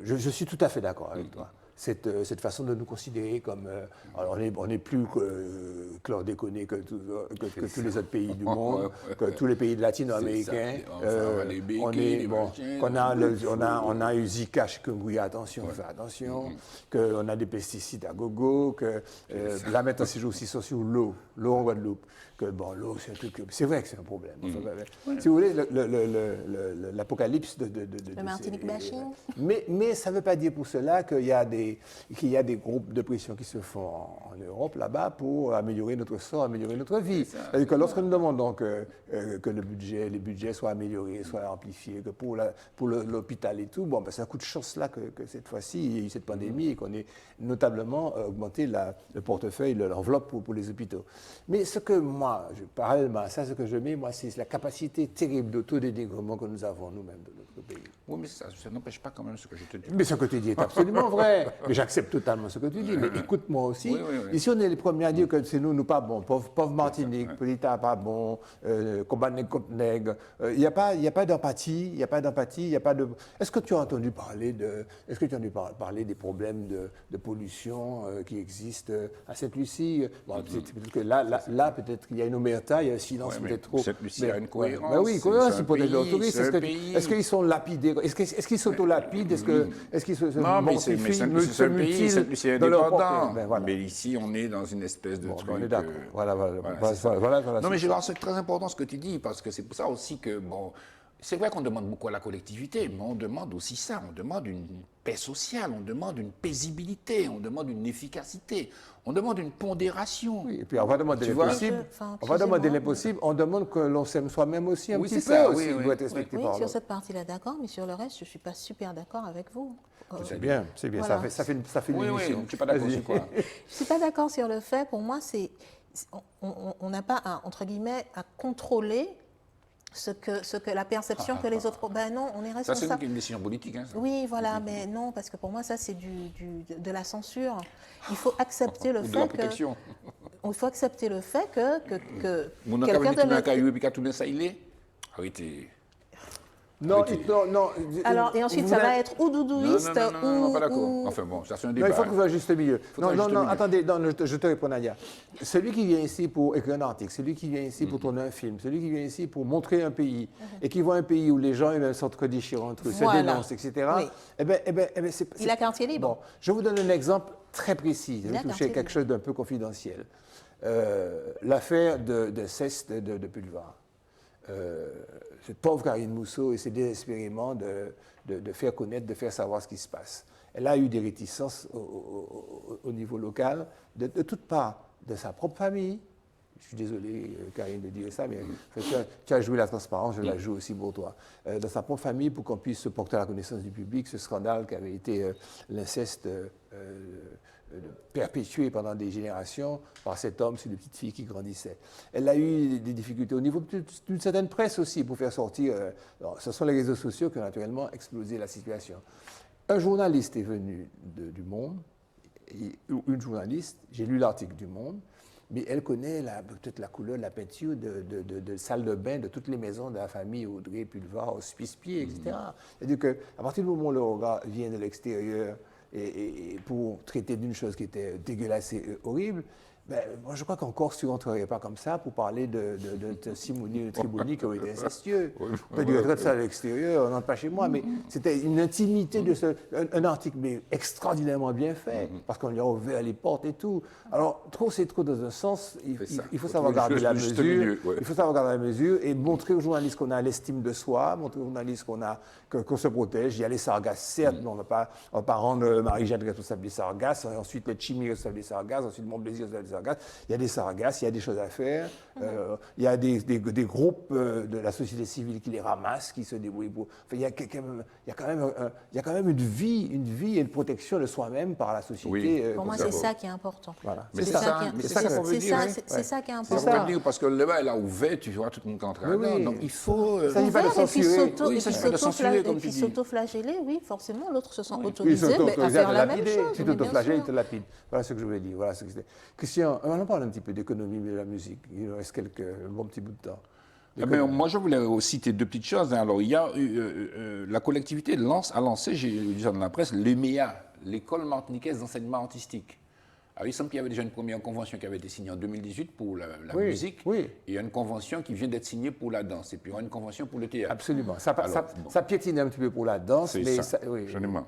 Je suis tout à fait d'accord avec toi. Cette façon de nous considérer comme... alors on n'est plus chlordéconné que tous les autres pays du monde, que tous les pays latino-américains. On a eu Zika, chikungunya, attention, faire attention, qu'on a des pesticides à gogo, que là maintenant ces jours-ci sont sur l'eau en Guadeloupe, que bon, l'eau c'est un truc... C'est vrai que c'est un problème. Si vous voulez, l'apocalypse de le Martinique bashing. Mais ça ne veut pas dire pour cela qu'il y a des groupes de pression qui se font en Europe, là-bas, pour améliorer notre sort, améliorer notre vie. C'est-à-dire que lorsque nous demandons que les budgets soient améliorés, soient amplifiés, que pour l'hôpital et tout, bon, ben, c'est un coup de chance là que cette fois-ci, il y a eu cette pandémie et qu'on ait notablement augmenté le portefeuille, l'enveloppe pour les hôpitaux. Mais ce que moi, parallèlement à ça, ce que je mets, moi, c'est la capacité terrible d'autodénigrement que nous avons nous-mêmes de notre pays. Oui, mais ça n'empêche pas quand même ce que je te dis. Mais ce que tu dis est absolument vrai. Mais j'accepte totalement ce que tu dis. Mais écoute-moi aussi. Ici, on est les premiers à dire que c'est nous pas bons. Pauvre Martinique, Polita pas bon, combat nègre contre nègre. Il n'y a pas d'empathie. Il n'y a pas d'empathie. Il n'y a pas de... Est-ce que tu as entendu parler des problèmes de pollution qui existent à Sainte-Lucie? Bon, peut-être que là, peut-être qu'il y a une omerta, il y a un silence peut-être trop. Sainte-Lucie a une cohérence. Oui, cohérence, c'est pour les touristes. Est-ce qu'ils sont lapidés dire, est-ce qu'ils s'autolapident, est-ce qu'ils se non, mais c'est un pays, c'est indépendant. Voilà. Mais ici, on est dans une espèce de truc. On est d'accord. Voilà. Non, mais Gérard, c'est très important ce que tu dis, parce que c'est pour ça aussi que, bon, c'est vrai qu'on demande beaucoup à la collectivité, mais on demande aussi ça. On demande une paix sociale, on demande une paisibilité, on demande une efficacité, on demande une pondération. Oui, et puis on va demander l'impossible. On va demander l'impossible. On demande que l'on s'aime soi-même aussi un petit peu. Oui, sur cette partie-là, d'accord, mais sur le reste, je ne suis pas super d'accord avec vous. C'est bien. Voilà. Ça fait une émission. Oui, je ne suis pas d'accord sur quoi. Je ne suis pas d'accord sur le fait. Pour moi, on n'a pas, entre guillemets, à contrôler ce que la perception que les autres... Ben non, on est responsable. Ça, c'est une décision politique. Hein, ça. Oui, voilà, mais non, parce que pour moi, ça, c'est de la censure. Il faut accepter le fait que... Il faut accepter le fait que quelqu'un de... Arrêtez. Non. Alors, et ensuite, ça va être ou doudouiste non, pas d'accord. Enfin bon, ça c'est un débat. Non, il faut trouver un juste milieu. Non, attendez, je te réponds, Nadia. Celui qui vient ici pour écrire un article, celui qui vient ici pour tourner un film, celui qui vient ici pour montrer un pays, et qui voit un pays où les gens eux-mêmes s'entre-déchirent entre eux, se dénoncent, etc., c'est... Il a quartier libre. Bon, je vous donne un exemple très précis. Je vais toucher quelque chose d'un peu confidentiel. L'affaire de Ceste de Pulvar. Cette pauvre Karine Mousseau essaie désespérément de faire connaître, de faire savoir ce qui se passe. Elle a eu des réticences au niveau local, de toutes parts, de sa propre famille. Je suis désolé, Karine, de dire ça, mais tu as joué la transparence, je la joue aussi pour toi. Dans sa propre famille, pour qu'on puisse se porter à la connaissance du public, ce scandale qui avait été l'inceste perpétué pendant des générations par cet homme sur des petites filles qui grandissaient. Elle a eu des difficultés au niveau d'une certaine presse aussi pour faire sortir... ce sont les réseaux sociaux qui ont naturellement explosé la situation. Un journaliste est venu du Monde, ou une journaliste, j'ai lu l'article du Monde, mais elle connaît peut-être la couleur, la peinture de salle de bain de toutes les maisons de la famille Audrey, Pulvar, Hospice-Pied, etc. C'est-à-dire qu'à partir du moment où le regard vient de l'extérieur, et pour traiter d'une chose qui était dégueulasse et horrible, moi je crois qu'en Corse, tu rentrerais pas comme ça pour parler de Simoni ou de Triboni qui ont été incestueux. Tu dirais ça à l'extérieur, on n'entre pas chez moi, mais c'était une intimité de un article mais extraordinairement bien fait, parce qu'on lui a ouvert les portes et tout. Alors, trop c'est trop dans un sens, il faut savoir garder la mesure, il faut savoir garder la mesure et montrer aux journalistes qu'on a l'estime de soi, montrer aux journalistes qu'on se protège. Il y a les sargasses, certes, mais on ne va pas rendre Marie-Jeanne responsable des sargasses, ensuite le Chimi responsable des sargasses, ensuite mon plaisir responsable des sargasses. Il y a des sargasses, il y a des choses à faire. Il y a des groupes de la société civile qui les ramassent, qui se débrouillent pour... Enfin, il y a quand même une vie et une protection de soi-même par la société. Oui. Pour moi, c'est ça qui est important. Voilà. C'est ça qui est important. C'est ça, parce que le débat est là ouvert, tu vois tout le monde qui est en train de... Donc il faut... Ça ne veut pas de censurer. Oui, ça ne veut pas de censurer, comme tu dis. Et puis s'auto-flageller, oui, forcément, l'autre se sent autorisé à faire la même chose. Tu t'auto-flagelles, il te lapide. Voilà ce que je voulais dire. Christian, on en parle un petit peu d'économie de la musique. Il nous reste un bon petit bout de temps. Moi, je voulais citer deux petites choses. Alors, il y a la collectivité a lancé, j'ai lu ça dans la presse, l'EMEA, l'École martiniquaise d'enseignement artistique. Alors, il semble qu'il y avait déjà une première convention qui avait été signée en 2018 pour la musique. Oui. Et il y a une convention qui vient d'être signée pour la danse. Et puis, il y aura une convention pour le théâtre. Absolument. Ça piétine un petit peu pour la danse. Mais absolument.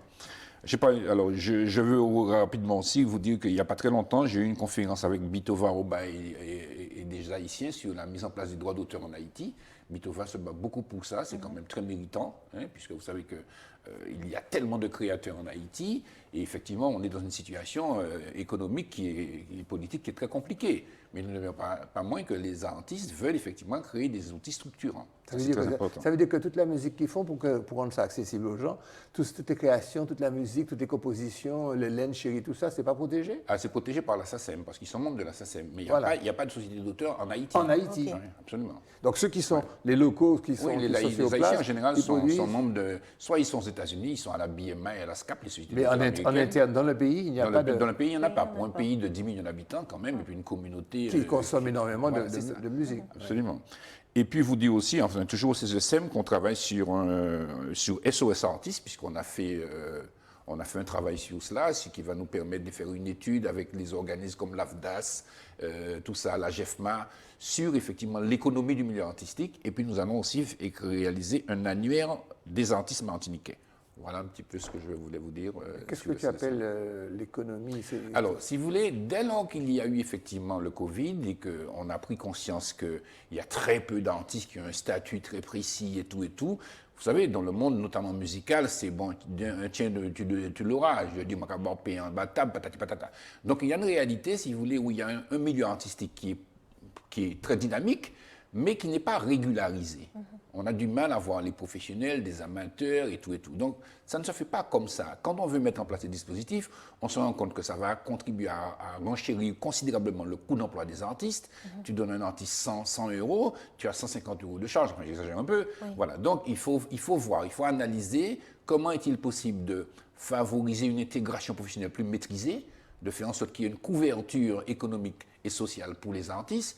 Je veux rapidement aussi vous dire qu'il n'y a pas très longtemps, j'ai eu une conférence avec Bitova Roba et des Haïtiens sur la mise en place des droits d'auteur en Haïti. Bitova se bat beaucoup pour ça, c'est quand même très méritant, puisque vous savez qu'il y a tellement de créateurs en Haïti, et effectivement, on est dans une situation économique et politique qui est très compliquée. Mais il ne demeure pas moins que les artistes veulent effectivement créer des outils structurants. Ça veut dire que toute la musique qu'ils font, pour rendre ça accessible aux gens, toutes les créations, toute la musique, toutes les compositions, le laine, chéri, tout ça, c'est pas protégé? C'est protégé par la SACEM, parce qu'ils sont membres de la SACEM. Mais il n'y a pas de société d'auteur en Haïti. En Haïti? Oui, absolument. Donc ceux qui sont les locaux, qui sont les Haïtiens en général sont membres de... Soit ils sont aux États-Unis, ils sont à la BMI, à la SCAP, les sociétés d'auteur américaines. En interne, dans le pays, il n'y a pas de... Dans le pays, il n'y en a pas. Pour un pays de 10 millions d'habitants, quand même, et puis une communauté... Qui consomme énormément de musique. Absolument. Et puis, vous dis aussi, enfin, toujours au CESEM, qu'on travaille sur SOS Artistes, puisqu'on a fait On a fait un travail sur cela, ce qui va nous permettre de faire une étude avec les organismes comme l'AFDAS, tout ça, la GEFMA, sur effectivement l'économie du milieu artistique. Et puis nous allons aussi réaliser un annuaire des artistes martiniquais. Voilà un petit peu ce que je voulais vous dire. Qu'est-ce que tu appelles l'économie? Alors, si vous voulez, dès lors qu'il y a eu effectivement le Covid et qu'on a pris conscience qu'il y a très peu d'artistes qui ont un statut très précis et tout, vous savez, dans le monde, notamment musical, c'est bon, tiens, tu l'auras. Je dis, moi, payer un batable, patati patata. Donc, il y a une réalité, si vous voulez, où il y a un milieu artistique qui est très dynamique, mais qui n'est pas régularisé. On a du mal à voir les professionnels, des amateurs et tout. Donc, ça ne se fait pas comme ça. Quand on veut mettre en place des dispositifs, on se rend compte que ça va contribuer à renchérir considérablement le coût d'emploi des artistes. Tu donnes à un artiste 100 euros, tu as 150 euros de charge, j'exagère un peu. Oui. Voilà. Donc, il faut voir, il faut analyser comment est-il possible de favoriser une intégration professionnelle plus maîtrisée, de faire en sorte qu'il y ait une couverture économique et sociale pour les artistes,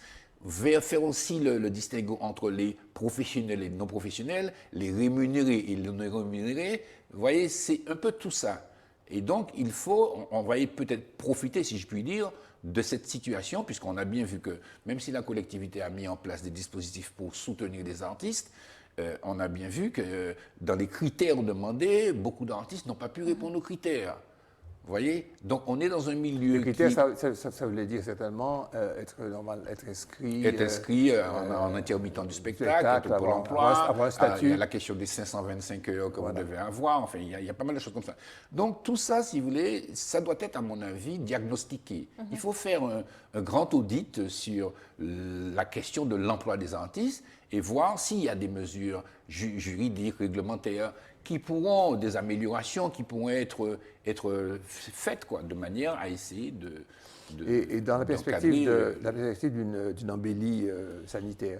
faire aussi le distinguo entre les professionnels et les non-professionnels, les rémunérés et les non-rémunérés. Vous voyez, c'est un peu tout ça. Et donc, on va peut-être profiter, si je puis dire, de cette situation, puisqu'on a bien vu que, même si la collectivité a mis en place des dispositifs pour soutenir les artistes, on a bien vu que dans les critères demandés, beaucoup d'artistes n'ont pas pu répondre aux critères. Vous voyez? Donc, on est dans un milieu. Le critère, ça voulait dire certainement être inscrit. Être inscrit en intermittent du spectacle, pour l'emploi, avoir un statut. Il y a la question des 525 heures que vous devez avoir. Enfin, il y a pas mal de choses comme ça. Donc, tout ça, si vous voulez, ça doit être, à mon avis, diagnostiqué. Il faut faire un grand audit sur la question de l'emploi des artistes et voir s'il y a des mesures juridiques, réglementaires, qui pourront, des améliorations qui pourront être faites, quoi, de manière à essayer et dans la perspective d'une embellie sanitaire,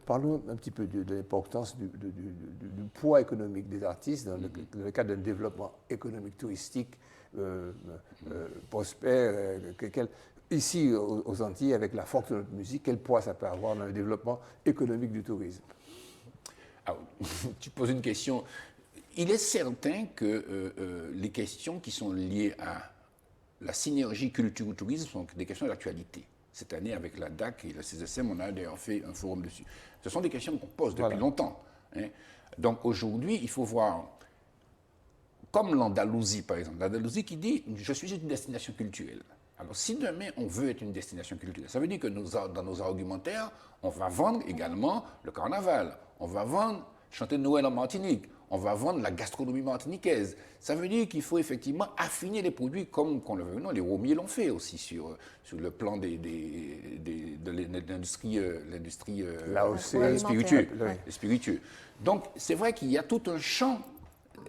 parlons un petit peu de l'importance du poids économique des artistes dans le cadre d'un développement économique touristique prospère. Ici, aux Antilles, avec la force de notre musique, quel poids ça peut avoir dans le développement économique du tourisme? Alors, tu poses une question. Il est certain que les questions qui sont liées à la synergie culture-tourisme sont des questions d'actualité. Cette année, avec la DAC et la CSSM, on a d'ailleurs fait un forum dessus. Ce sont des questions qu'on pose depuis longtemps. Hein. Donc aujourd'hui, il faut voir, comme l'Andalousie par exemple, l'Andalousie qui dit « je suis une destination culturelle ». Alors, si demain, on veut être une destination culturelle, ça veut dire que dans nos argumentaires, on va vendre également le carnaval, on va vendre chanter Noël en Martinique, on va vendre la gastronomie martiniquaise. Ça veut dire qu'il faut effectivement affiner les produits comme qu'on le veut. Non, les Romiers l'ont fait aussi sur le plan de l'industrie spiritueux. Donc, c'est vrai qu'il y a tout un champ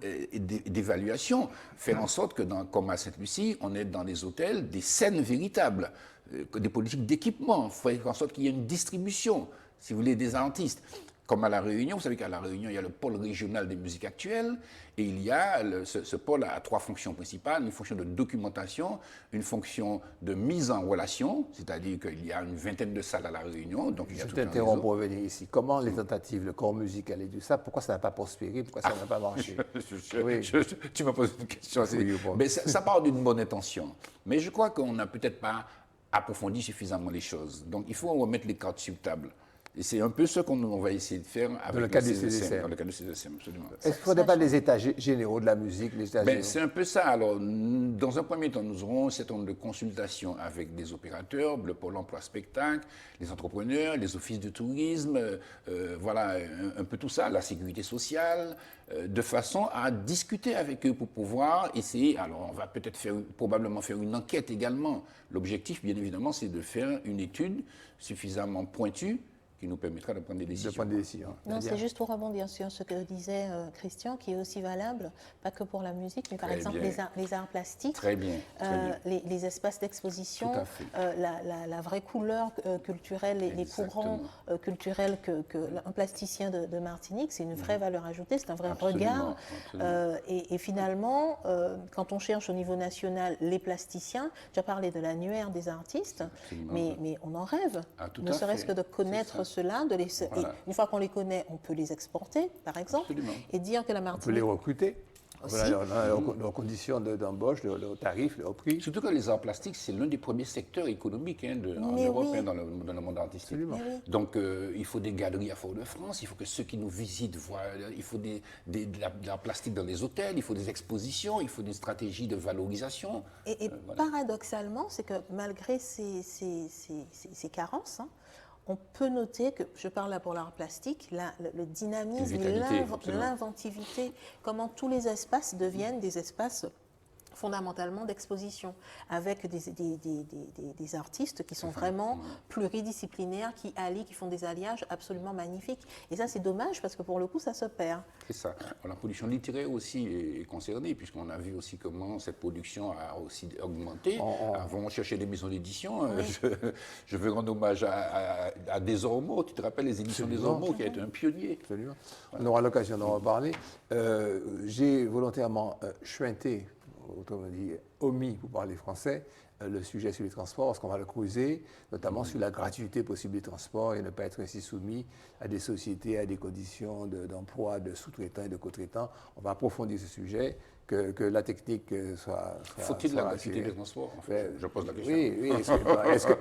d'évaluation, faire en sorte que, comme à Sainte-Lucie, on est dans les hôtels des scènes véritables, des politiques d'équipement, faire en sorte qu'il y ait une distribution, si vous voulez, des artistes. Comme à La Réunion, vous savez qu'à La Réunion, il y a le pôle régional des musiques actuelles et il y a ce pôle a 3 fonctions principales, une fonction de documentation, une fonction de mise en relation, c'est-à-dire qu'il y a une vingtaine de salles à La Réunion. Donc il y a Je t'interromps pour revenir ici. Comment les tentatives, le corps musical et tout ça, pourquoi ça n'a pas prospéré, pourquoi ça n'a pas marché? Tu m'as posé une question. Mais ça part d'une bonne intention. Mais je crois qu'on n'a peut-être pas approfondi suffisamment les choses. Donc il faut remettre les cartes sur table. Et c'est un peu ce qu'on va essayer de faire avec le CSSM. Dans le cadre du CSSM, absolument. Est-ce qu'il ne faudrait pas les états généraux de la musique, c'est un peu ça. Alors, dans un premier temps, nous aurons un certain nombre de consultations avec des opérateurs, le Pôle emploi spectacle, les entrepreneurs, les offices de tourisme, voilà, un peu tout ça, la sécurité sociale, de façon à discuter avec eux pour pouvoir essayer. Alors, on va peut-être probablement faire une enquête également. L'objectif, bien évidemment, c'est de faire une étude suffisamment pointue qui nous permettra de prendre des décisions. Non, c'est juste pour rebondir sur ce que disait Christian, qui est aussi valable, pas que pour la musique, mais par exemple les arts plastiques, très bien. Les espaces d'exposition, la vraie couleur culturelle, les courants culturels qu'un plasticien de Martinique, c'est une vraie valeur ajoutée, c'est un vrai regard. Et finalement, quand on cherche au niveau national les plasticiens, tu as parlé de l'annuaire des artistes, mais on en rêve, ne serait-ce que de connaître cela, et une fois qu'on les connaît, on peut les exporter, par exemple, et dire que la Martinique... On peut les recruter. Voilà, leurs conditions d'embauche, leurs tarifs, leurs prix. Surtout que les arts plastiques, c'est l'un des premiers secteurs économiques en Europe, dans le monde artistique. Donc, il faut des galeries à Fort-de-France, il faut que ceux qui nous visitent voient, il faut de l'art plastique dans les hôtels, il faut des expositions, il faut des stratégies de valorisation. Et paradoxalement, c'est que malgré ces carences, on peut noter que, je parle là pour l'art plastique, le dynamisme, l'inventivité, comment tous les espaces deviennent des espaces fondamentalement d'exposition, avec des artistes qui sont vraiment pluridisciplinaires, qui allient, qui font des alliages absolument magnifiques. Et ça, c'est dommage, parce que pour le coup, ça se perd. C'est ça. La production littéraire aussi est concernée, puisqu'on a vu aussi comment cette production a aussi augmenté. Avant, on cherchait des maisons d'édition. Je veux rendre hommage à Desormeaux. Tu te rappelles les éditions Desormeaux, qui a été un pionnier. Absolument. On aura l'occasion d'en reparler. J'ai volontairement chuinté, autrement dit, omis, pour parler français, le sujet sur les transports, parce qu'on va le creuser, notamment sur la gratuité possible des transports et ne pas être ainsi soumis à des sociétés, à des conditions d'emploi de sous-traitants et de co-traitants. On va approfondir ce sujet, que la technique soit Faut-il la gratuité des transports, en fait? Je pose la question. Oui.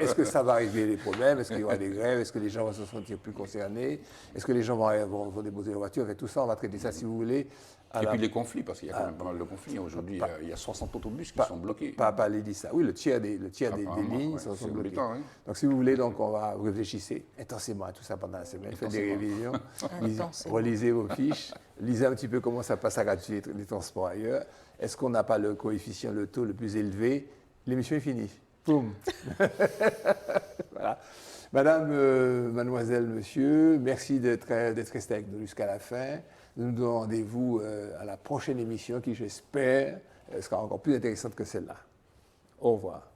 Est-ce que ça va régler les problèmes? Est-ce qu'il y aura des grèves? Est-ce que les gens vont se sentir plus concernés? Est-ce que les gens vont déposer leur voiture? Tout ça, on va traiter ça, si vous voulez. Et puis les conflits, parce qu'il y a quand même pas mal de conflits. Aujourd'hui, il y a 60 autobus qui sont bloqués. Pas les 10 ça. Oui, le tiers des lignes sont bloquées. Donc, si vous voulez, on va réfléchir intensément à tout ça pendant la semaine. Faites des révisions, relisez vos fiches, lisez un petit peu comment ça passe à gratuité les transports ailleurs. Est-ce qu'on n'a pas le coefficient, le taux le plus élevé? L'émission est finie. Boum. Voilà. Madame, mademoiselle, monsieur, merci d'être resté avec nous jusqu'à la fin. Nous nous donnons rendez-vous à la prochaine émission qui, j'espère, sera encore plus intéressante que celle-là. Au revoir.